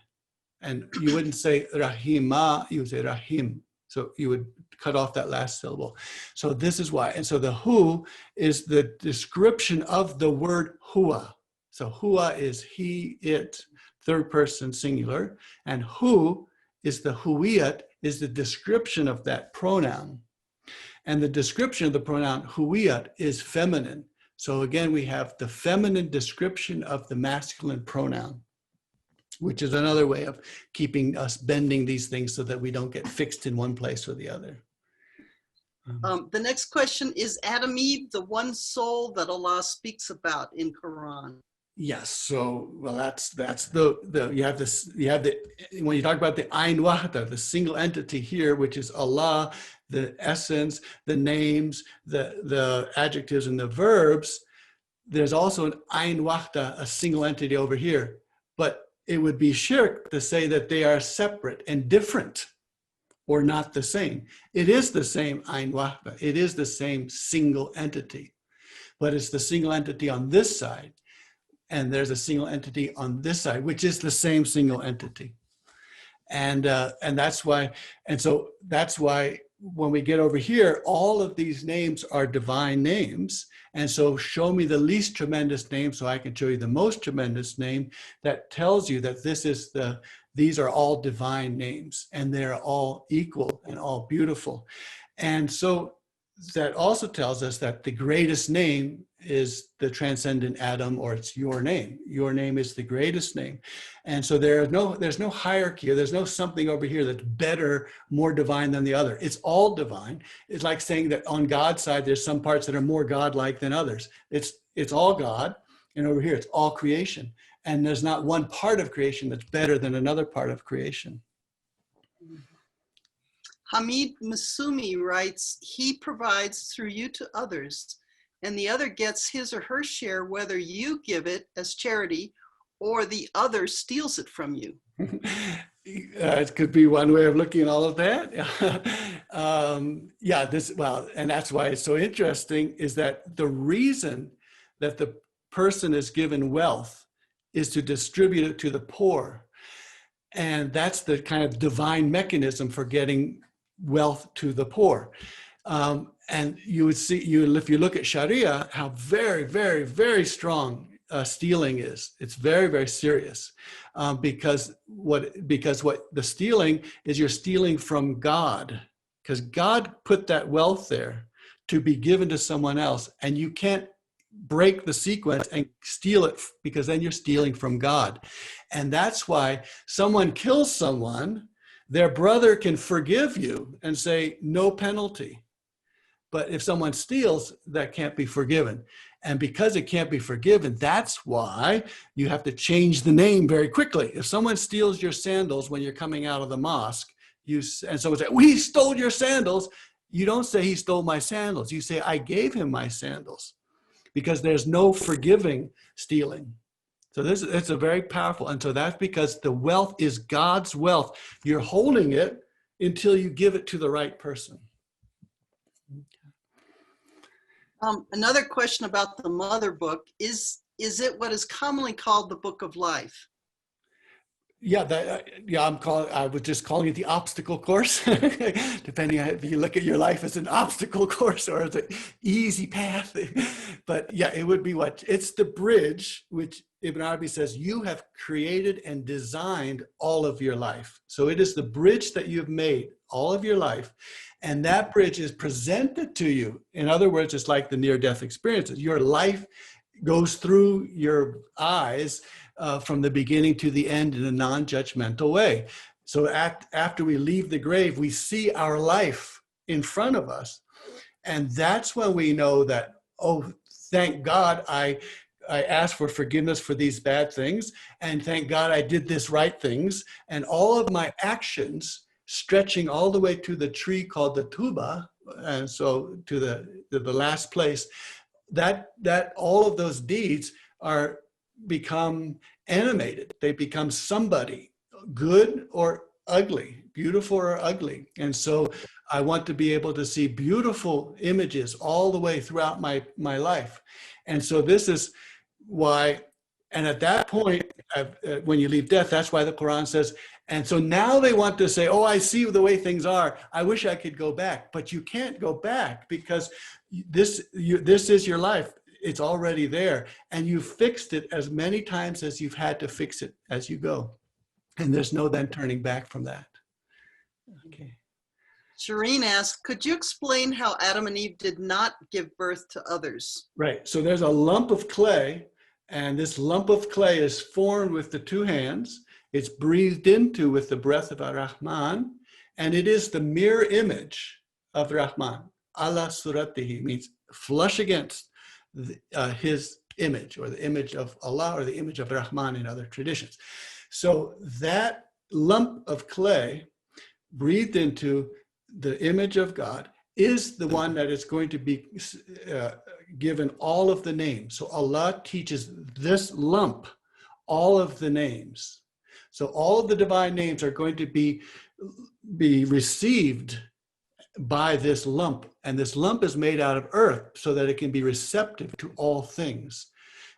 And you wouldn't say Rahima, you would say Rahim. So you would cut off that last syllable. So this is why. And so the Hu is the description of the word Hua. So Hua is he, it, third person singular. And Hu is the Huiyat, is the description of that pronoun. And the description of the pronoun Huiyat is feminine. So again, we have the feminine description of the masculine pronoun, which is another way of keeping us bending these things so that we don't get fixed in one place or the other. The next question is Adam Eve, the one soul that Allah speaks about in Quran. Yes, so well, that's the when you talk about the Ain Wahda, the single entity here, which is Allah, the essence, the names, the adjectives and the verbs. There's also an Ain Wahda, a single entity over here, but it would be shirk to say that they are separate and different or not the same. It is the same Ain Wahda. It is the same single entity, but it's the single entity on this side, and there's a single entity on this side, which is the same single entity. And that's why, and so that's why when we get over here, all of these names are divine names. And so show me the least tremendous name so I can show you the most tremendous name that tells you that these are all divine names and they're all equal and all beautiful. And so that also tells us that the greatest name is the transcendent Adam, or it's your name. Your name is the greatest name. And so there's no hierarchy, or there's no something over here that's better, more divine than the other. It's all divine. It's like saying that on God's side, there's some parts that are more godlike than others. It's all God, and over here, it's all creation. And there's not one part of creation that's better than another part of creation. Hamid Masumi writes, he provides through you to others, and the other gets his or her share whether you give it as charity or the other steals it from you. It could be one way of looking at all of that. And that's why it's so interesting, is that the reason that the person is given wealth is to distribute it to the poor. And that's the kind of divine mechanism for getting wealth to the poor. And you would see, if you look at Sharia, how very, very, very strong stealing is. It's very, very serious, because what the stealing is, you're stealing from God, because God put that wealth there to be given to someone else, and you can't break the sequence and steal it, because then you're stealing from God. And that's why someone kills someone, their brother can forgive you and say no penalty. But if someone steals, that can't be forgiven. And because it can't be forgiven, that's why you have to change the name very quickly. If someone steals your sandals when you're coming out of the mosque, and someone says, "We stole your sandals," you don't say, "He stole my sandals." You say, "I gave him my sandals," because there's no forgiving stealing. So it's a very powerful, and so that's because the wealth is God's wealth. You're holding it until you give it to the right person. Another question about the Mother Book is it what is commonly called the Book of Life? Yeah, I was just calling it the obstacle course, depending on if you look at your life as an obstacle course or as an easy path. But yeah, it would be it's the bridge, which Ibn Arabi says, you have created and designed all of your life. So it is the bridge that you've made all of your life. And that bridge is presented to you. In other words, it's like the near-death experiences. Your life goes through your eyes from the beginning to the end in a non-judgmental way. So after we leave the grave, we see our life in front of us. And that's when we know that, oh, thank God I asked for forgiveness for these bad things. And thank God I did this right things. And all of my actions stretching all the way to the tree called the tuba, and so to the last place, that all of those deeds become animated. They become somebody, good or ugly, beautiful or ugly. And so I want to be able to see beautiful images all the way throughout my life. And so this is why, and at that point, when you leave death, that's why the Quran says, and so now they want to say, oh, I see the way things are. I wish I could go back. But you can't go back because this is your life. It's already there. And you fixed it as many times as you've had to fix it as you go. And there's no then turning back from that. Okay. Shireen asked, could you explain how Adam and Eve did not give birth to others? Right. So there's a lump of clay, and this lump of clay is formed with the two hands. It's breathed into with the breath of Ar-Rahman, and it is the mirror image of Rahman. Allah suratihi means flush against his image, or the image of Allah, or the image of Rahman in other traditions. So that lump of clay breathed into the image of God is the one that is going to be given all of the names. So Allah teaches this lump all of the names. So all of the divine names are going to be received by this lump. And this lump is made out of earth so that it can be receptive to all things.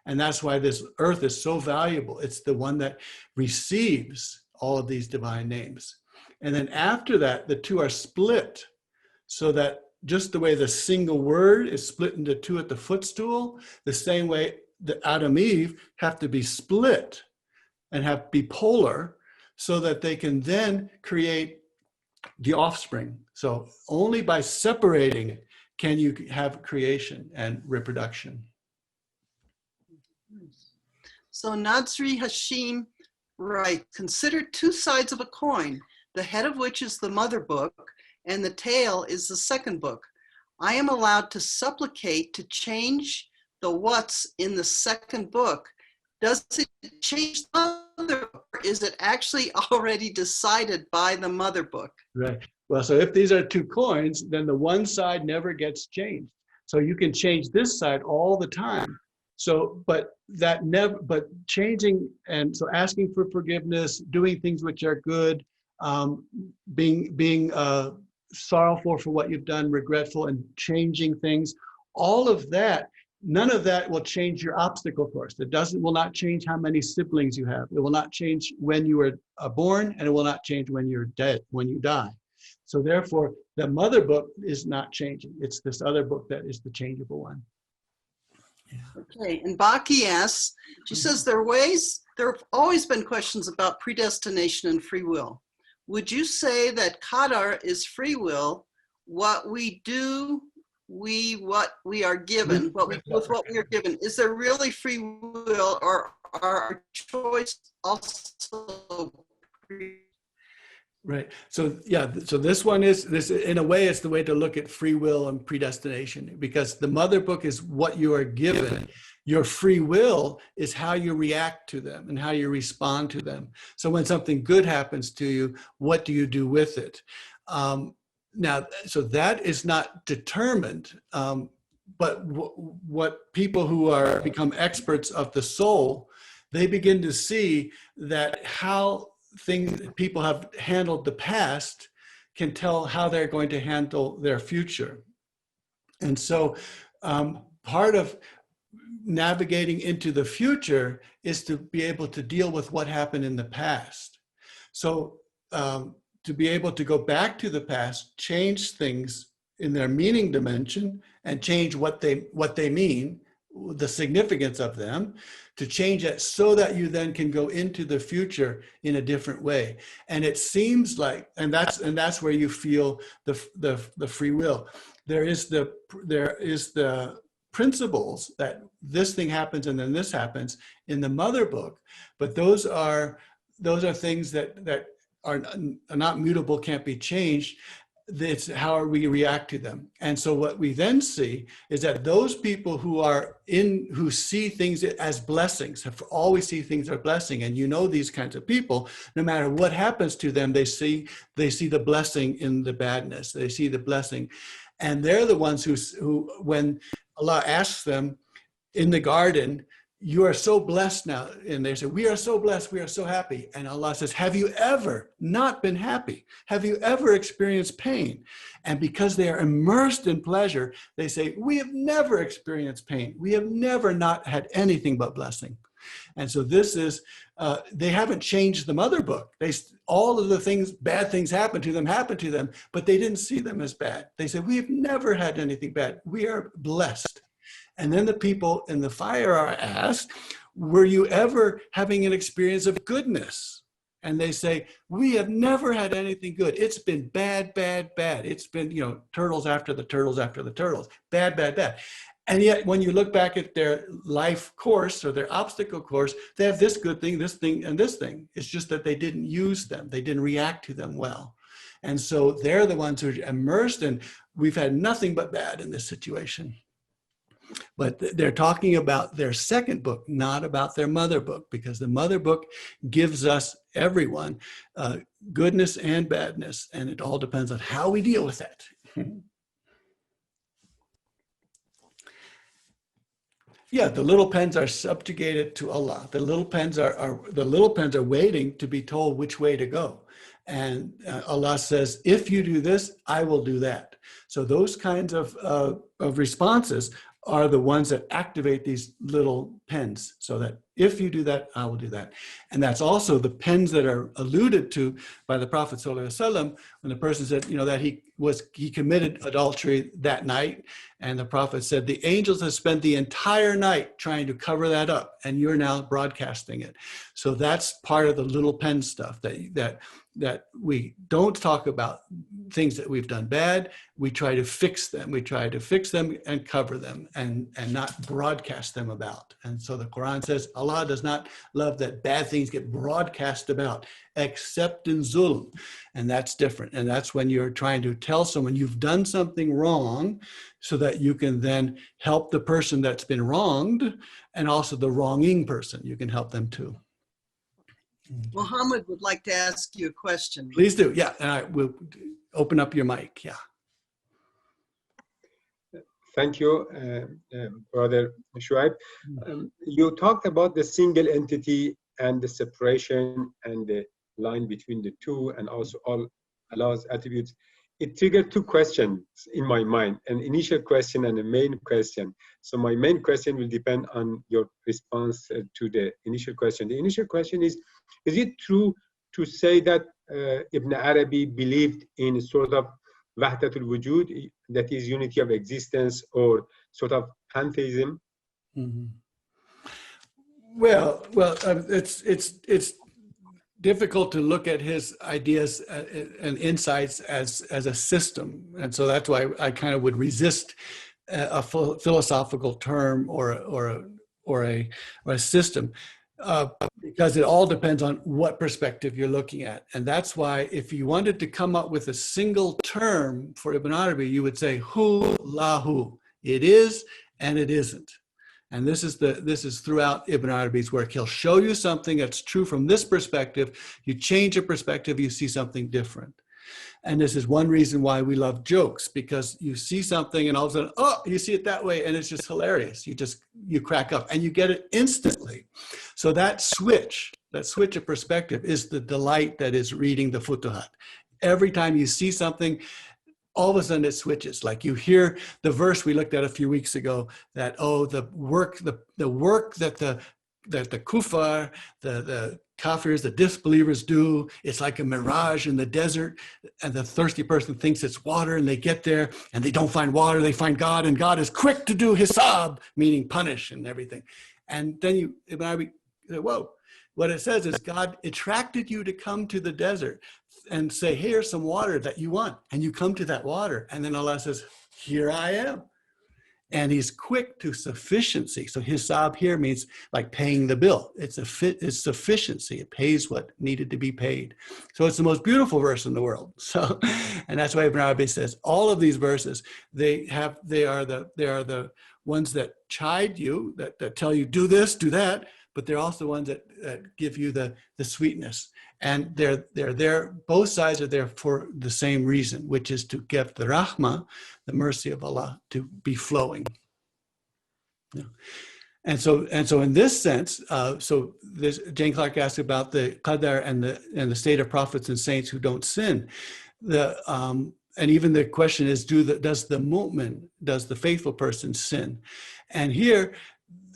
And that's why this earth is so valuable. It's the one that receives all of these divine names. And then after that, the two are split so that just the way the single word is split into two at the footstool, the same way the Adam and Eve have to be split and be polar so that they can then create the offspring. So only by separating can you have creation and reproduction. So Nadsri Hashim writes, consider two sides of a coin, the head of which is the mother book and the tail is the second book. I am allowed to supplicate to change the what's in the second book. Does it change the mother book, or is it actually already decided by the mother book? Right. Well, so if these are two coins, then the one side never gets changed. So you can change this side all the time. So, but changing, and so asking for forgiveness, doing things which are good, being sorrowful for what you've done, regretful, and changing things, all of that, none of that will change your obstacle course. Will not change how many siblings you have. It will not change when you were born, and it will not change when you're dead, when you die. So therefore, the mother book is not changing. It's this other book that is the changeable one. Yeah. Okay, and Baki asks, she says, there have always been questions about predestination and free will. Would you say that Qadar is free will? What we do, what we are given, what we are given. Is there really free will, or are our choice also free? Right. So yeah, so this one is this in a way it's the way to look at free will and predestination, because the mother book is what you are given. Your free will is how you react to them and how you respond to them. So when something good happens to you, what do you do with it? Now, so that is not determined, but what people who are become experts of the soul, they begin to see that how things people have handled the past can tell how they're going to handle their future. And so part of navigating into the future is to be able to deal with what happened in the past. So to be able to go back to the past, change things in their meaning dimension and change what they mean, the significance of them, to change it so that you then can go into the future in a different way. And it seems like, and that's where you feel the free will. There is the principles that this thing happens and then this happens in the mother book, but those are things that are not mutable, can't be changed. It's how we react to them. And so what we then see is that those people who see things as blessings, have always see things as a blessing. And these kinds of people, no matter what happens to them, they see the blessing in the badness. They see the blessing. And they're the ones who when Allah asks them in the garden, you are so blessed now. And they say, we are so blessed, we are so happy. And Allah says, have you ever not been happy? Have you ever experienced pain? And because they are immersed in pleasure, they say, we have never experienced pain. We have never not had anything but blessing. And so this is, they haven't changed the mother book. All of the things, bad things happen to them, but they didn't see them as bad. They said, we have never had anything bad. We are blessed. And then the people in the fire are asked, were you ever having an experience of goodness? And they say, we have never had anything good. It's been bad, bad, bad. It's been, turtles after the turtles after the turtles. Bad, bad, bad. And yet when you look back at their life course or their obstacle course, they have this good thing, this thing, and this thing. It's just that they didn't use them. They didn't react to them well. And so they're the ones who are immersed, and we've had nothing but bad in this situation. But they're talking about their second book, not about their mother book, because the mother book gives us, everyone, goodness and badness, and it all depends on how we deal with that. Yeah, the little pens are subjugated to Allah. The little pens are waiting to be told which way to go. And Allah says, if you do this, I will do that. So those kinds of responses are the ones that activate these little pens, so that if you do that, I will do that. And that's also the pens that are alluded to by the Prophet ﷺ when the person said, that he committed adultery that night. And the Prophet said, the angels have spent the entire night trying to cover that up, and you're now broadcasting it. So that's part of the little pen stuff that we don't talk about things that we've done bad. We try to fix them. We try to fix them and cover them and not broadcast them about. And so the Quran says Allah does not love that bad things get broadcast about, except in zulm. And that's different. And that's when you're trying to tell someone you've done something wrong so that you can then help the person that's been wronged, and also the wronging person. You can help them too. Muhammad would like to ask you a question. Please do. Yeah. And I will open up your mic. Yeah. Thank you, Brother Shuaib. You talked about the single entity and the separation and the line between the two, and also all Allah's attributes. It triggered two questions in my mind, an initial question and a main question. So my main question will depend on your response to the initial question. The initial question is it true to say that Ibn Arabi believed in sort of Wahdatul Wujud, that is unity of existence, or sort of pantheism? Mm-hmm. Well, it's difficult to look at his ideas and insights as a system, and so that's why I kind of would resist a philosophical term or a system. because it all depends on what perspective you're looking at. And that's why if you wanted to come up with a single term for Ibn Arabi, you would say hu lahu. It is and it isn't. And this is throughout Ibn Arabi's work. He'll show you something that's true from this perspective. You change your perspective, you see something different. And this is one reason why we love jokes, because you see something and all of a sudden, oh, you see it that way, and it's just hilarious. You crack up and you get it instantly. So that switch of perspective is the delight that is reading the Futuhat. Every time you see something, all of a sudden it switches. Like you hear the verse we looked at a few weeks ago that, oh, the work that the kuffar, the kafirs, the disbelievers do, it's like a mirage in the desert, and the thirsty person thinks it's water, and they get there and they don't find water, they find God, and God is quick to do hisab, meaning punish and everything. And then Ibn Arabi, whoa, what it says is God attracted you to come to the desert and say, here's some water that you want. And you come to that water. And then Allah says, here I am. And he's quick to sufficiency. So hisab here means like paying the bill. It's sufficiency. It pays what needed to be paid. So it's the most beautiful verse in the world. So, and that's why Ibn Arabi says all of these verses, they are the ones that chide you, that tell you do this, do that, but they're also ones that give you the sweetness. And they're there, both sides are there for the same reason, which is to get the rahmah, the mercy of Allah, to be flowing. Yeah. And so in this sense, Jane Clark asked about the qadar and the state of prophets and saints who don't sin. And even the question is, does the mu'min, does the faithful person sin? And here,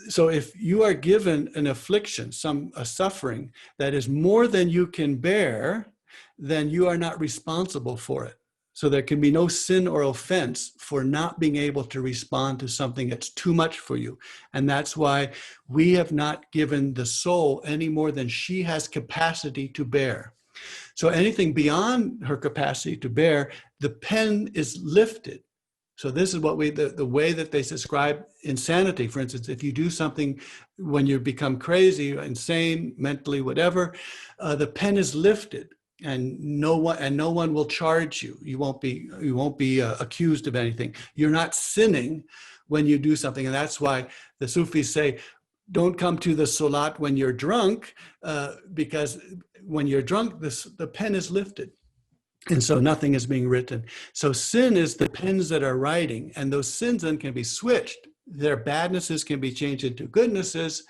so if you are given an affliction, a suffering that is more than you can bear, then you are not responsible for it. So there can be no sin or offense for not being able to respond to something that's too much for you. And that's why we have not given the soul any more than she has capacity to bear. So anything beyond her capacity to bear, the pen is lifted. So this is what the way that they describe insanity. For instance, if you do something when you become crazy, insane, mentally, whatever, the pen is lifted, and no one will charge you. You won't be accused of anything. You're not sinning when you do something, and that's why the Sufis say, don't come to the salat when you're drunk, because when you're drunk, the pen is lifted. And so nothing is being written. So sin is the pens that are writing, and those sins then can be switched. Their badnesses can be changed into goodnesses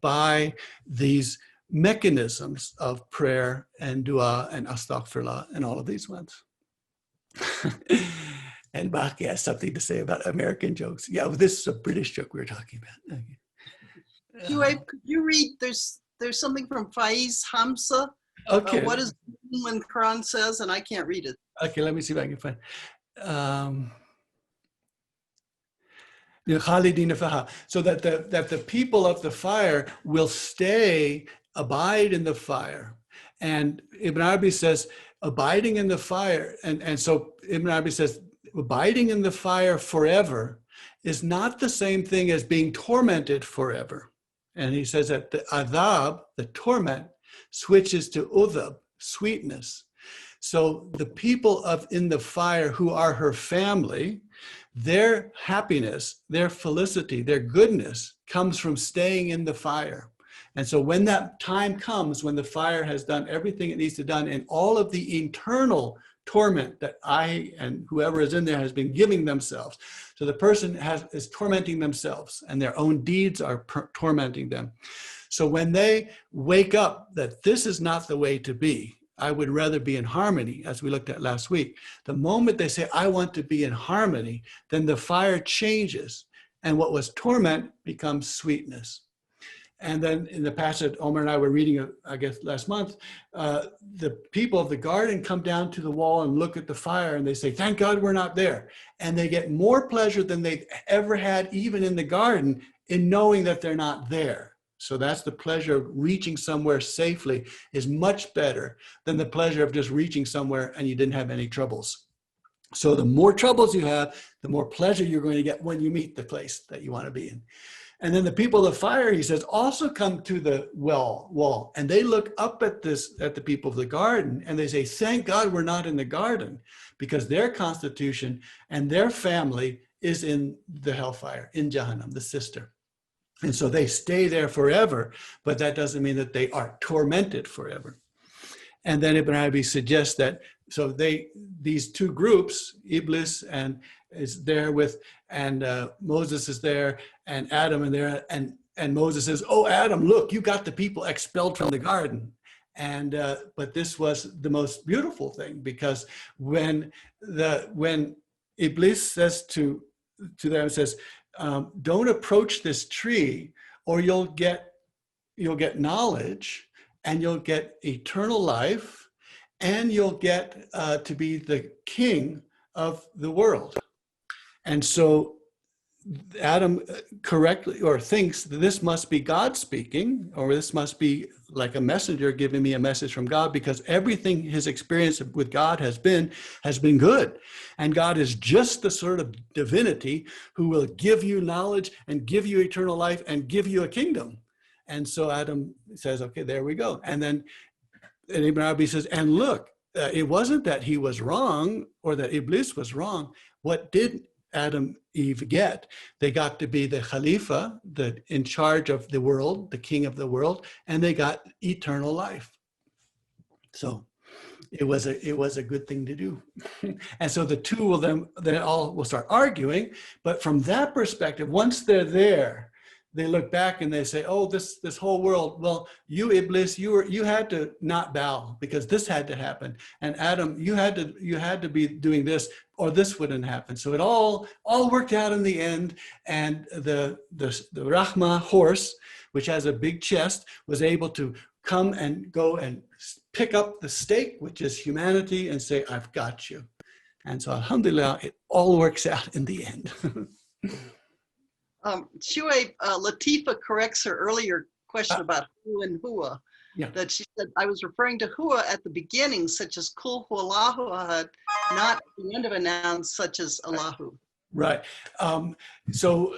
by these mechanisms of prayer and dua and astaghfirullah and all of these ones. And Baki has something to say about American jokes. Yeah, well, this is a British joke we were talking about. Could you read, there's something from Faiz Hamza. Okay. What is when Quran says, and I can't read it. Okay, let me see if I can find. So that the people of the fire will abide in the fire. And Ibn Arabi says, abiding in the fire, and so Ibn Arabi says, abiding in the fire forever is not the same thing as being tormented forever. And he says that the adhab, the torment, switches to udhab, sweetness. So the people in the fire who are her family, their happiness, their felicity, their goodness comes from staying in the fire. And so when that time comes, when the fire has done everything it needs to done, and all of the internal torment that I and whoever is in there has been giving themselves. So the person is tormenting themselves, and their own deeds are tormenting them. So when they wake up that this is not the way to be, I would rather be in harmony, as we looked at last week. The moment they say, I want to be in harmony, then the fire changes. And what was torment becomes sweetness. And then in the passage Omer and I were reading, I guess last month, the people of the garden come down to the wall and look at the fire, and they say, thank God we're not there. And they get more pleasure than they've ever had, even in the garden, in knowing that they're not there. So that's the pleasure of reaching somewhere safely is much better than the pleasure of just reaching somewhere and you didn't have any troubles. So the more troubles you have, the more pleasure you're going to get when you meet the place that you want to be in. And then the people of fire, he says, also come to the wall. And they look up at the people of the garden, and they say, thank God we're not in the garden, because their constitution and their family is in the hellfire, in Jahannam, the sister. And so they stay there forever, but that doesn't mean that they are tormented forever. And then Ibn Arabi suggests that, so these two groups, Iblis and is there with, and Moses is there, and Adam and there, and Moses says, oh, Adam, look, you got the people expelled from the garden. And but this was the most beautiful thing, because when Iblis says to them, says, don't approach this tree, or you'll get knowledge, and you'll get eternal life, and you'll get to be the king of the world. And so Adam correctly, or thinks that this must be God speaking, or this must be like a messenger giving me a message from God, because everything his experience with God has been good. And God is just the sort of divinity who will give you knowledge and give you eternal life and give you a kingdom. And so Adam says, okay, there we go. And then Ibn Arabi says, and look, it wasn't that he was wrong or that Iblis was wrong. What did Adam Eve get? They got to be the Khalifa, in charge of the world, the king of the world, and they got eternal life. So it was a good thing to do. And so the two will then all will start arguing. But from that perspective, once they're there, they look back and they say, oh, this whole world, well, you Iblis, you had to not bow, because this had to happen. And Adam, you had to be doing this, or this wouldn't happen. So it all worked out in the end. And the Rahma horse, which has a big chest, was able to come and go and pick up the stake, which is humanity, and say, I've got you. And so alhamdulillah, it all works out in the end. Shuaib, Latifa corrects her earlier question about hu and hua. Yeah. That she said, I was referring to hua at the beginning, such as kul hu Allahu ahad, not at the end of a noun, such as Allahu. Right. So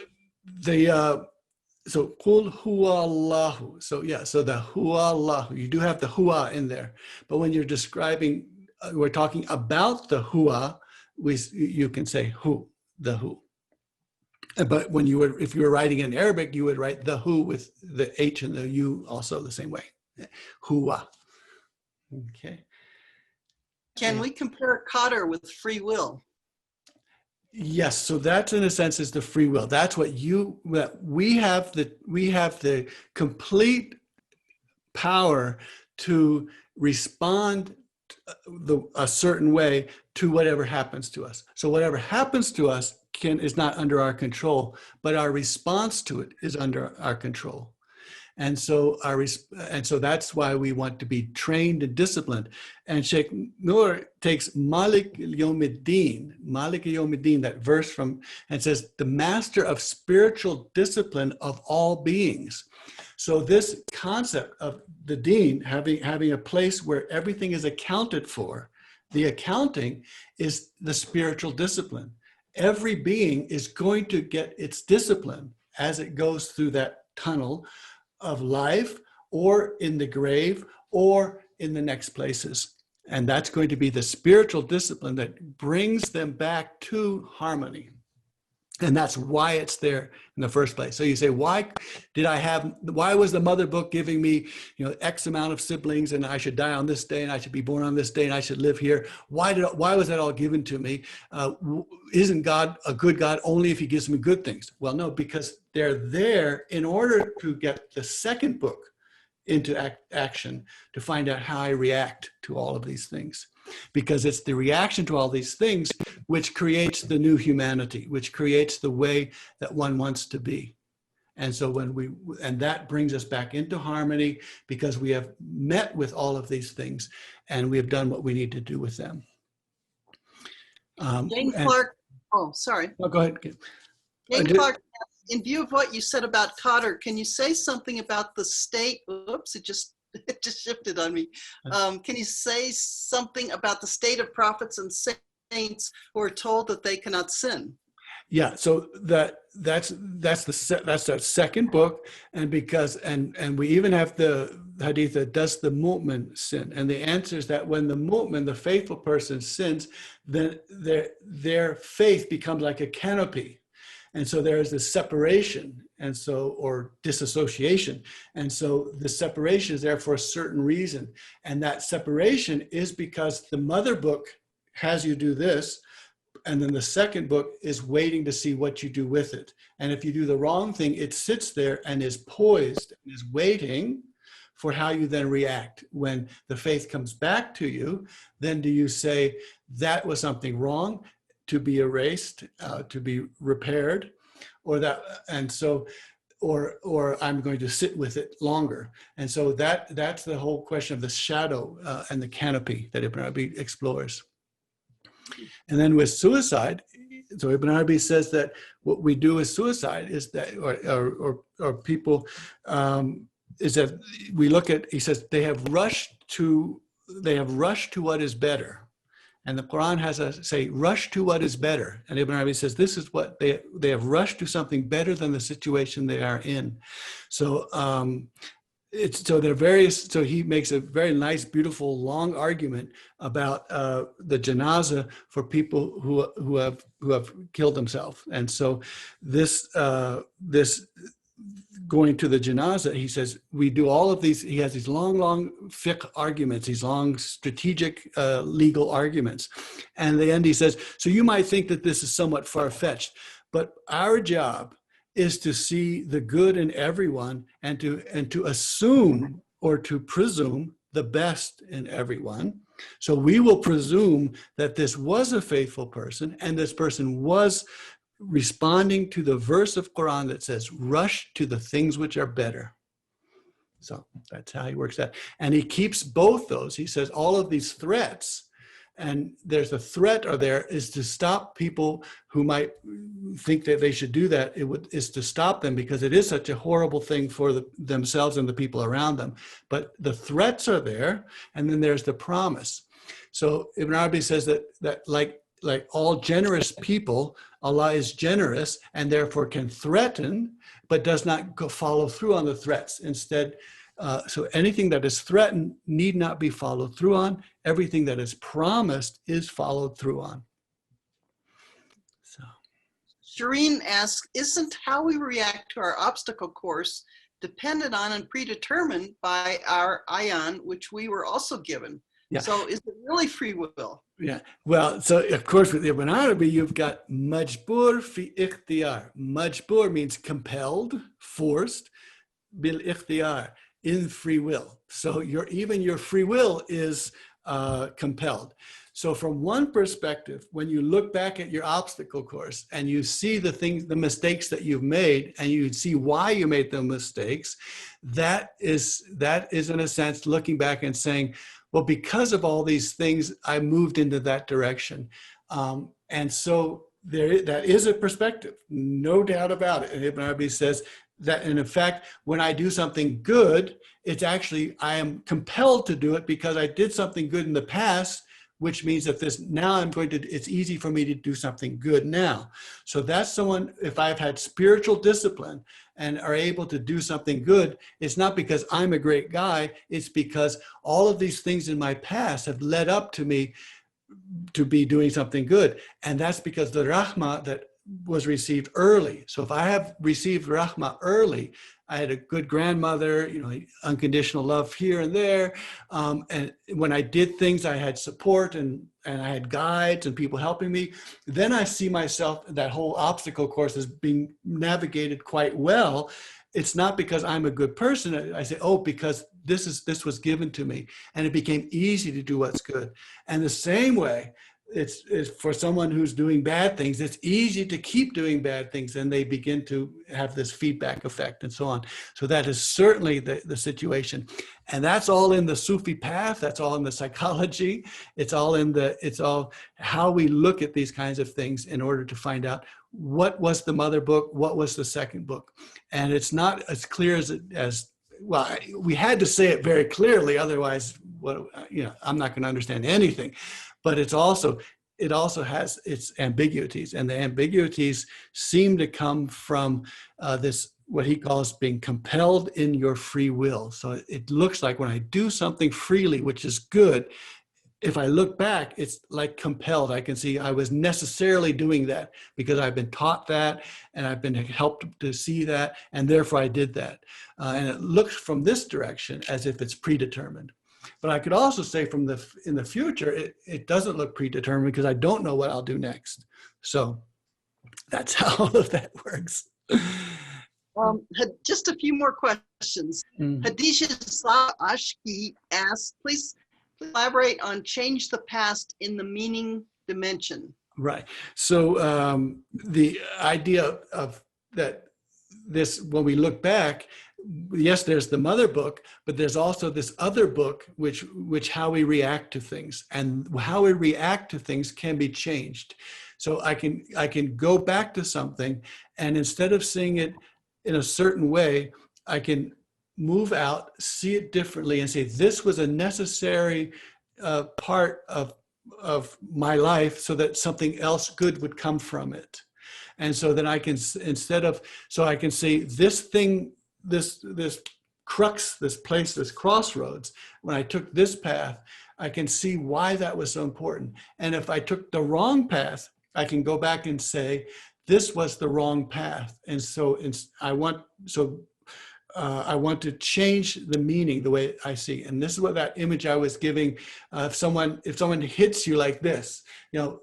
kul huwa Allahu. So yeah, so the huwa Allahu, you do have the huwa in there. But when you're describing, we're talking about the huwa, you can say hu, the hu. But if you were writing in Arabic, you would write the hu with the H and the U also the same way. Huwa. Okay. Can we compare qadr with free will? Yes. So that, in a sense, is the free will. That's what we have the complete power to respond a certain way to whatever happens to us. So whatever happens to us is not under our control, but our response to it is under our control. And so that's why we want to be trained and disciplined. And Sheikh Noor takes Malik Yawmiddin, that verse from, and says, the master of spiritual discipline of all beings. So this concept of the deen, having a place where everything is accounted for, the accounting is the spiritual discipline. Every being is going to get its discipline as it goes through that tunnel of life, or in the grave, or in the next places. And that's going to be the spiritual discipline that brings them back to harmony. And that's why it's there in the first place. So you say, why was the mother book giving me, X amount of siblings, and I should die on this day, and I should be born on this day, and I should live here? Why was that all given to me? Isn't God a good God only if he gives me good things? Well, no, because they're there in order to get the second book into action, to find out how I react to all of these things. Because it's the reaction to all these things which creates the new humanity, which creates the way that one wants to be. And so and that brings us back into harmony, because we have met with all of these things and we have done what we need to do with them. Jane Clark, sorry. No, go ahead. Jane Clark, in view of what you said about qadr, can you say something about the state? Oops, it just shifted on me. Can you say something about the state of prophets and saints who are told that they cannot sin. Yeah, so that's the second book, and because and we even have the hadith that does the mu'min sin, and the answer is that when the mu'min, the faithful person, sins, then their faith becomes like a canopy, and so there is this separation, and so or disassociation, and so the separation is there for a certain reason, and that separation is because the mother book has you do this. And then the second book is waiting to see what you do with it. And if you do the wrong thing, it sits there and is poised and is waiting for how you then react. When the faith comes back to you, then do you say that was something wrong, to be erased, to be repaired, or that, and so, or I'm going to sit with it longer. And so that's the whole question of the shadow and the canopy that Ibn Arabi explores. And then with suicide, so Ibn Arabi says that what we do with suicide is that, or people, is that we look at, he says, they have rushed to what is better. And the Quran has us say, rush to what is better. And Ibn Arabi says, this is what they have rushed to something better than the situation they are in. So, so there are various, so he makes a very nice, beautiful, long argument about the janazah for people who have killed themselves. And so this going to the janazah, he says, we do all of these, he has these long fiqh arguments, these long strategic legal arguments. And in the end he says, so you might think that this is somewhat far-fetched, but our job is to see the good in everyone and to assume or to presume the best in everyone. So we will presume that this was a faithful person and this person was responding to the verse of Quran that says, rush to the things which are better. So that's how he works that. And he keeps both those. He says all of these threats, and there's a threat or there is to stop people who might think that they should do that. Is to stop them because it is such a horrible thing for themselves and the people around them. But the threats are there, and then there's the promise. So Ibn Arabi says that like all generous people, Allah is generous and therefore can threaten, but does not follow through on the threats. Instead, so anything that is threatened need not be followed through on. Everything that is promised is followed through on. So, Shireen asks, isn't how we react to our obstacle course dependent on and predetermined by our ayan, which we were also given? Yeah. So is it really free will? Yeah, well, so of course with Ibn Arabi, you've got majbur fi ikhtiyar. Majbur means compelled, forced, bil ikhtiyar, in free will. So even your free will is compelled. So from one perspective, when you look back at your obstacle course and you see the mistakes that you've made, and you see why you made the mistakes, that is in a sense looking back and saying, well, because of all these things, I moved into that direction. And so that is a perspective, no doubt about it. And Ibn Arabi says that, and in fact, when I do something good, it's actually, I am compelled to do it because I did something good in the past, which means that it's easy for me to do something good now. So that's someone, if I've had spiritual discipline and are able to do something good, it's not because I'm a great guy, it's because all of these things in my past have led up to me to be doing something good. And that's because the rahmah that was received early. So if I have received rahmah early, I had a good grandmother, unconditional love here and there. And when I did things, I had support and I had guides and people helping me. Then I see myself, that whole obstacle course is being navigated quite well. It's not because I'm a good person. I say, oh, because this was given to me. And it became easy to do what's good. And the same way, it's for someone who's doing bad things, it's easy to keep doing bad things, and they begin to have this feedback effect and so on. So that is certainly the situation. And that's all in the Sufi path. That's all in the psychology. It's all how we look at these kinds of things in order to find out what was the mother book, what was the second book. And it's not as clear as well, we had to say it very clearly, otherwise, I'm not going to understand anything. But it's also, it also has its ambiguities, and the ambiguities seem to come from this, what he calls being compelled in your free will. So it looks like when I do something freely, which is good, if I look back, it's like compelled. I can see I was necessarily doing that because I've been taught that and I've been helped to see that, and therefore I did that. And it looks from this direction as if it's predetermined. But I could also say in the future, it doesn't look predetermined because I don't know what I'll do next. So that's how all of that works. Just a few more questions. Hadisha Ashki asks, please elaborate on change the past in the meaning dimension. Right. So the idea of that, this, when we look back, yes, there's the mother book, but there's also this other book, which how we react to things, and how we react to things can be changed. So I can go back to something, and instead of seeing it in a certain way, I can move out, see it differently, and say, this was a necessary part of my life so that something else good would come from it. And so then I can, I can say this thing, this crux, this place, this crossroads, when I took this path, I can see why that was so important. And if I took the wrong path, I can go back and say, this was the wrong path. And so I want to change the meaning the way I see. And this is what that image I was giving. If someone hits you like this,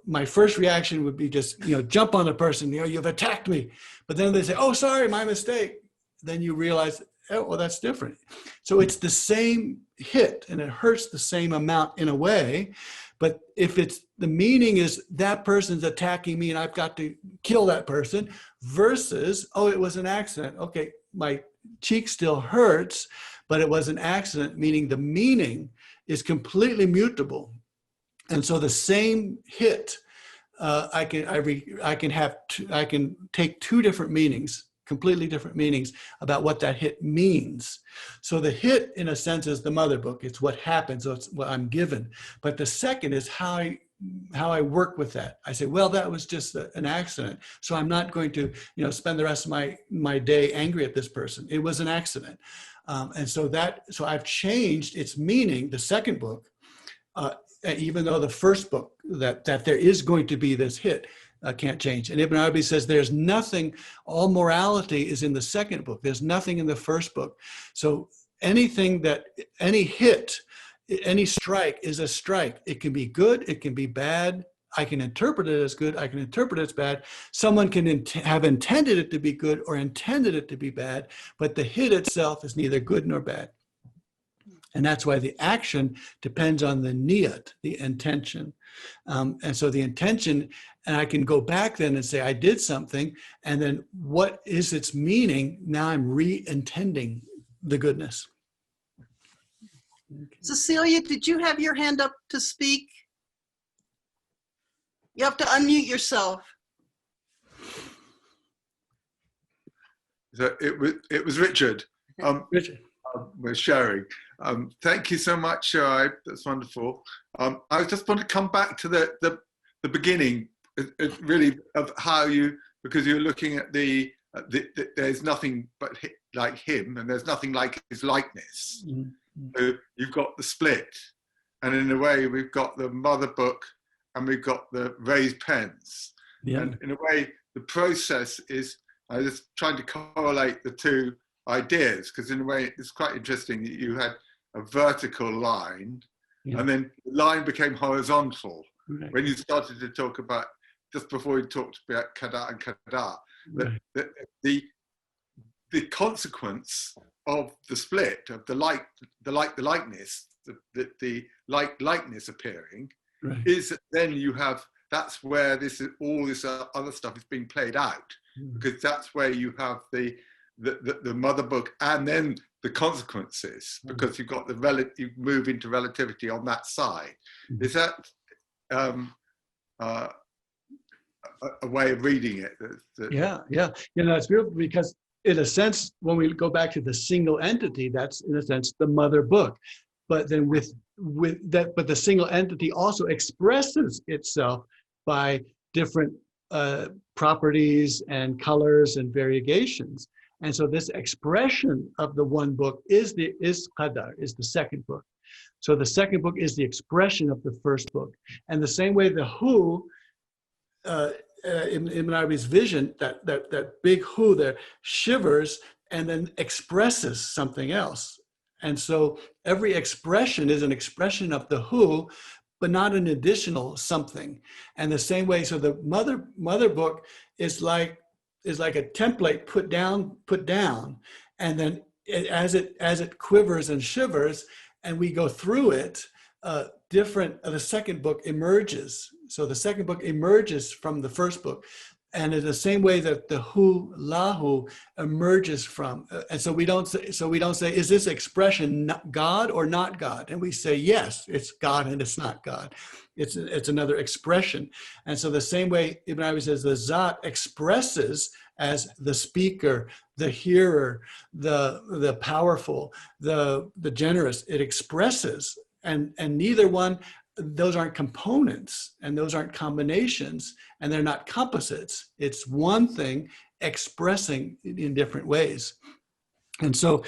my first reaction would be just, jump on the person, you've attacked me. But then they say, oh, sorry, my mistake. Then you realize, oh, well, that's different. So it's the same hit and it hurts the same amount in a way. But if the meaning is that person's attacking me and I've got to kill that person, versus, oh, it was an accident. Okay, my cheek still hurts, but it was an accident, meaning the meaning is completely mutable. And so the same hit, I can take two different meanings, completely different meanings about what that hit means. So the hit, in a sense, is the mother book. It's what happens, so it's what I'm given. But the second is how I work with that. I say, well, that was just an accident. So I'm not going to, spend the rest of my day angry at this person. It was an accident. And so I've changed its meaning, the second book, even though the first book, that there is going to be this hit, can't change. And Ibn Arabi says there's nothing, all morality is in the second book. There's nothing in the first book. So any hit, any strike is a strike. It can be good, it can be bad. I can interpret it as good, I can interpret it as bad. Someone can have intended it to be good or intended it to be bad, but the hit itself is neither good nor bad. And that's why the action depends on the niyat, the intention. And so the intention, and I can go back then and say, I did something, and then what is its meaning? Now I'm re-intending the goodness. Okay. Cecilia, did you have your hand up to speak? You have to unmute yourself. So it was Richard. Richard. We're sharing. Thank you so much, Shoaib. That's wonderful. I just want to come back to the beginning, really, of how because you're looking at there's nothing but like him, and there's nothing like his likeness. Mm-hmm. So you've got the split, and in a way, we've got the mother book, and we've got the raised pens. Yeah. And in a way, the process is I was trying to correlate the two ideas, because in a way it's quite interesting that you had a vertical line, yeah, and then the line became horizontal, right, when you started to talk about, just before you talked about kada and kada, right, the consequence of the split, of the likeness, the likeness appearing, right, is that then you have, that's where all this other stuff is being played out, because that's where you have the mother book and then the consequences, because you've got you move into relativity on that side. Is that a way of reading it? Yeah. It's beautiful, because in a sense, when we go back to the single entity, that's in a sense the mother book. But then with that, but the single entity also expresses itself by different properties and colors and variegations. And so this expression of the one book is Qadar, is the second book. So the second book is the expression of the first book. And the same way the who, Ibn Arabi's vision, that big who there shivers and then expresses something else. And so every expression is an expression of the who, but not an additional something. And the same way, so the mother book is like a template put down, and then as it quivers and shivers, and we go through it, the second book emerges. So the second book emerges from the first book. And in the same way that the hu, lahu emerges from, and so we don't say, is this expression God or not God? And we say, yes, it's God and it's not God. It's another expression. And so the same way Ibn Arabi says the Zat expresses as the speaker, the hearer, the powerful, the generous, it expresses, and neither one, those aren't components and those aren't combinations and they're not composites. It's one thing expressing in different ways. And so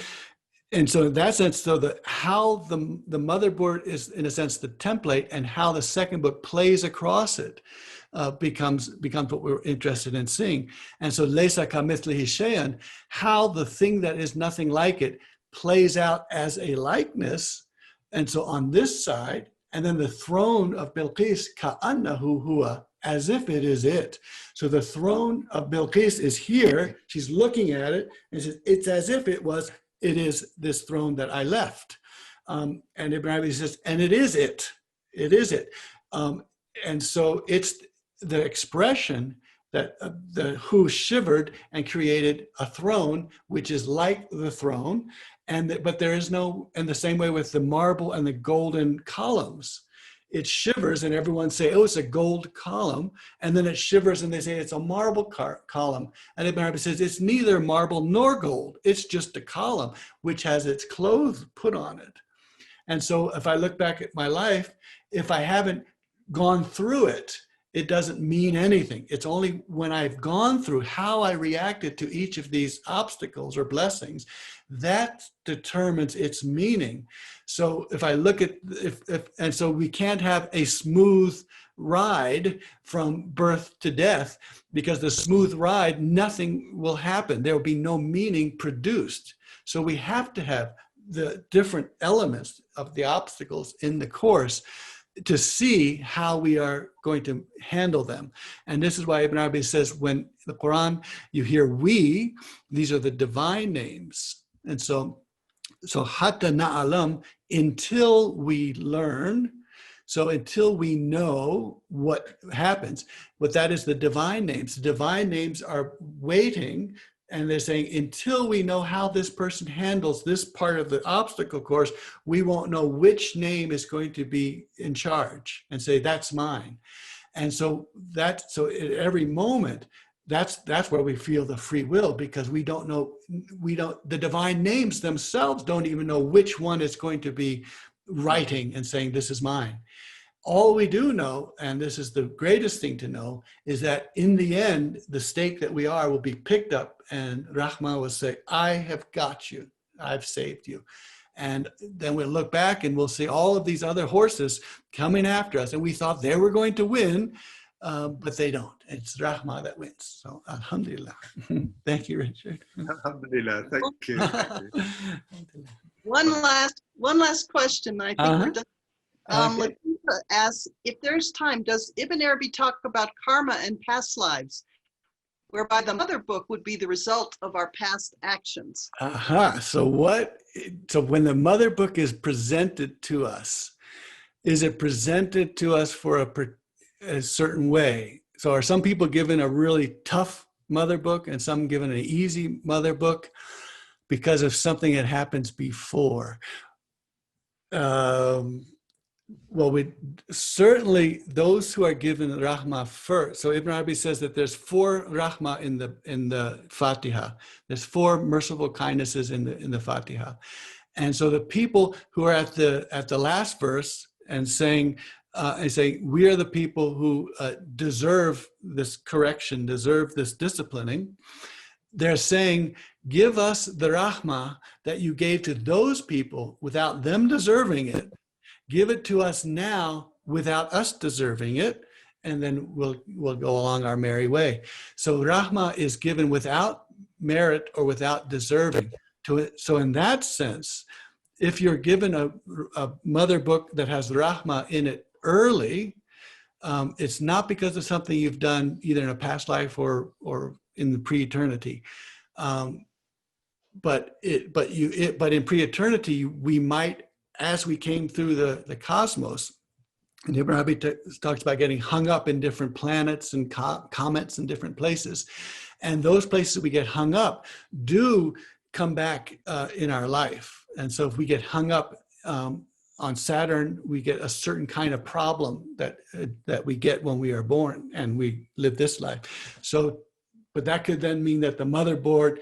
in that sense, so how the motherboard is in a sense the template, and how the second book plays across it becomes what we're interested in seeing. And so Laysa kamithlihi shay'un, how the thing that is nothing like it plays out as a likeness. And so on this side, and then the throne of Bilqis, ka'annahu huwa, as if it is it. So the throne of Bilqis is here. She's looking at it and says, it's as if it is this throne that I left. And Ibn Arabi says, and it is it. It is it. And so it's the expression that the who shivered and created a throne, which is like the throne. But there is no, in the same way with the marble and the golden columns, it shivers and everyone say, oh, it's a gold column. And then it shivers and they say it's a marble column. And Ibn Arabi says it's neither marble nor gold. It's just a column which has its clothes put on it. And so if I look back at my life, if I haven't gone through it, it doesn't mean anything. It's only when I've gone through how I reacted to each of these obstacles or blessings that determines its meaning. So if I look at, and so we can't have a smooth ride from birth to death, because the smooth ride, nothing will happen. There will be no meaning produced. So we have to have the different elements of the obstacles in the course to see how we are going to handle them. And this is why Ibn Arabi says, when the Quran, you hear we, these are the divine names. And so hatta na'alam, until we learn, so until we know what happens, but that is the divine names. The divine names are waiting, and they're saying, until we know how this person handles this part of the obstacle course, we won't know which name is going to be in charge, and say, that's mine. And so at every moment, that's where we feel the free will, because we don't know, the divine names themselves don't even know which one is going to be writing and saying, this is mine. All we do know, and this is the greatest thing to know, is that in the end, the stake that we are will be picked up, and Rahman will say, I have got you, I've saved you. And then we'll look back and we'll see all of these other horses coming after us, and we thought they were going to win, but they don't. It's Rahman that wins. So alhamdulillah. Thank you, Richard. Alhamdulillah, thank you. One last question. I think we're done. Okay. Latifa asks, if there's time, does Ibn Arabi talk about karma and past lives, whereby the mother book would be the result of our past actions? So when the mother book is presented to us, is it presented to us for a certain way? So are some people given a really tough mother book and some given an easy mother book because of something that happens before? Well, certainly those who are given Rahmah first. So Ibn Arabi says that there's 4 Rahmah in the Fatiha. There's 4 merciful kindnesses in the Fatiha. And so the people who are at the last verse and saying, and saying, we are the people who deserve this correction, deserve this disciplining. They're saying, give us the rahmah that you gave to those people without them deserving it. Give it to us now without us deserving it, and then we'll go along our merry way. So rahmah is given without merit or without deserving to it. So in that sense, if you're given a mother book that has rahmah in it early, it's not because of something you've done either in a past life or in the pre-eternity. But in pre-eternity, we might, as we came through the cosmos, and Ibn Arabi talks about getting hung up in different planets and comets and different places. And those places we get hung up do come back in our life. And so if we get hung up on Saturn, we get a certain kind of problem that we get when we are born and we live this life. So, but that could then mean that the mother book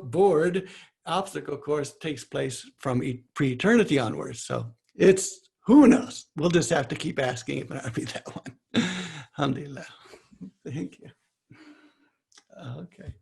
board obstacle course takes place from pre-eternity onwards. So it's, who knows? We'll just have to keep asking if I'll be that one. Alhamdulillah. Thank you. Okay.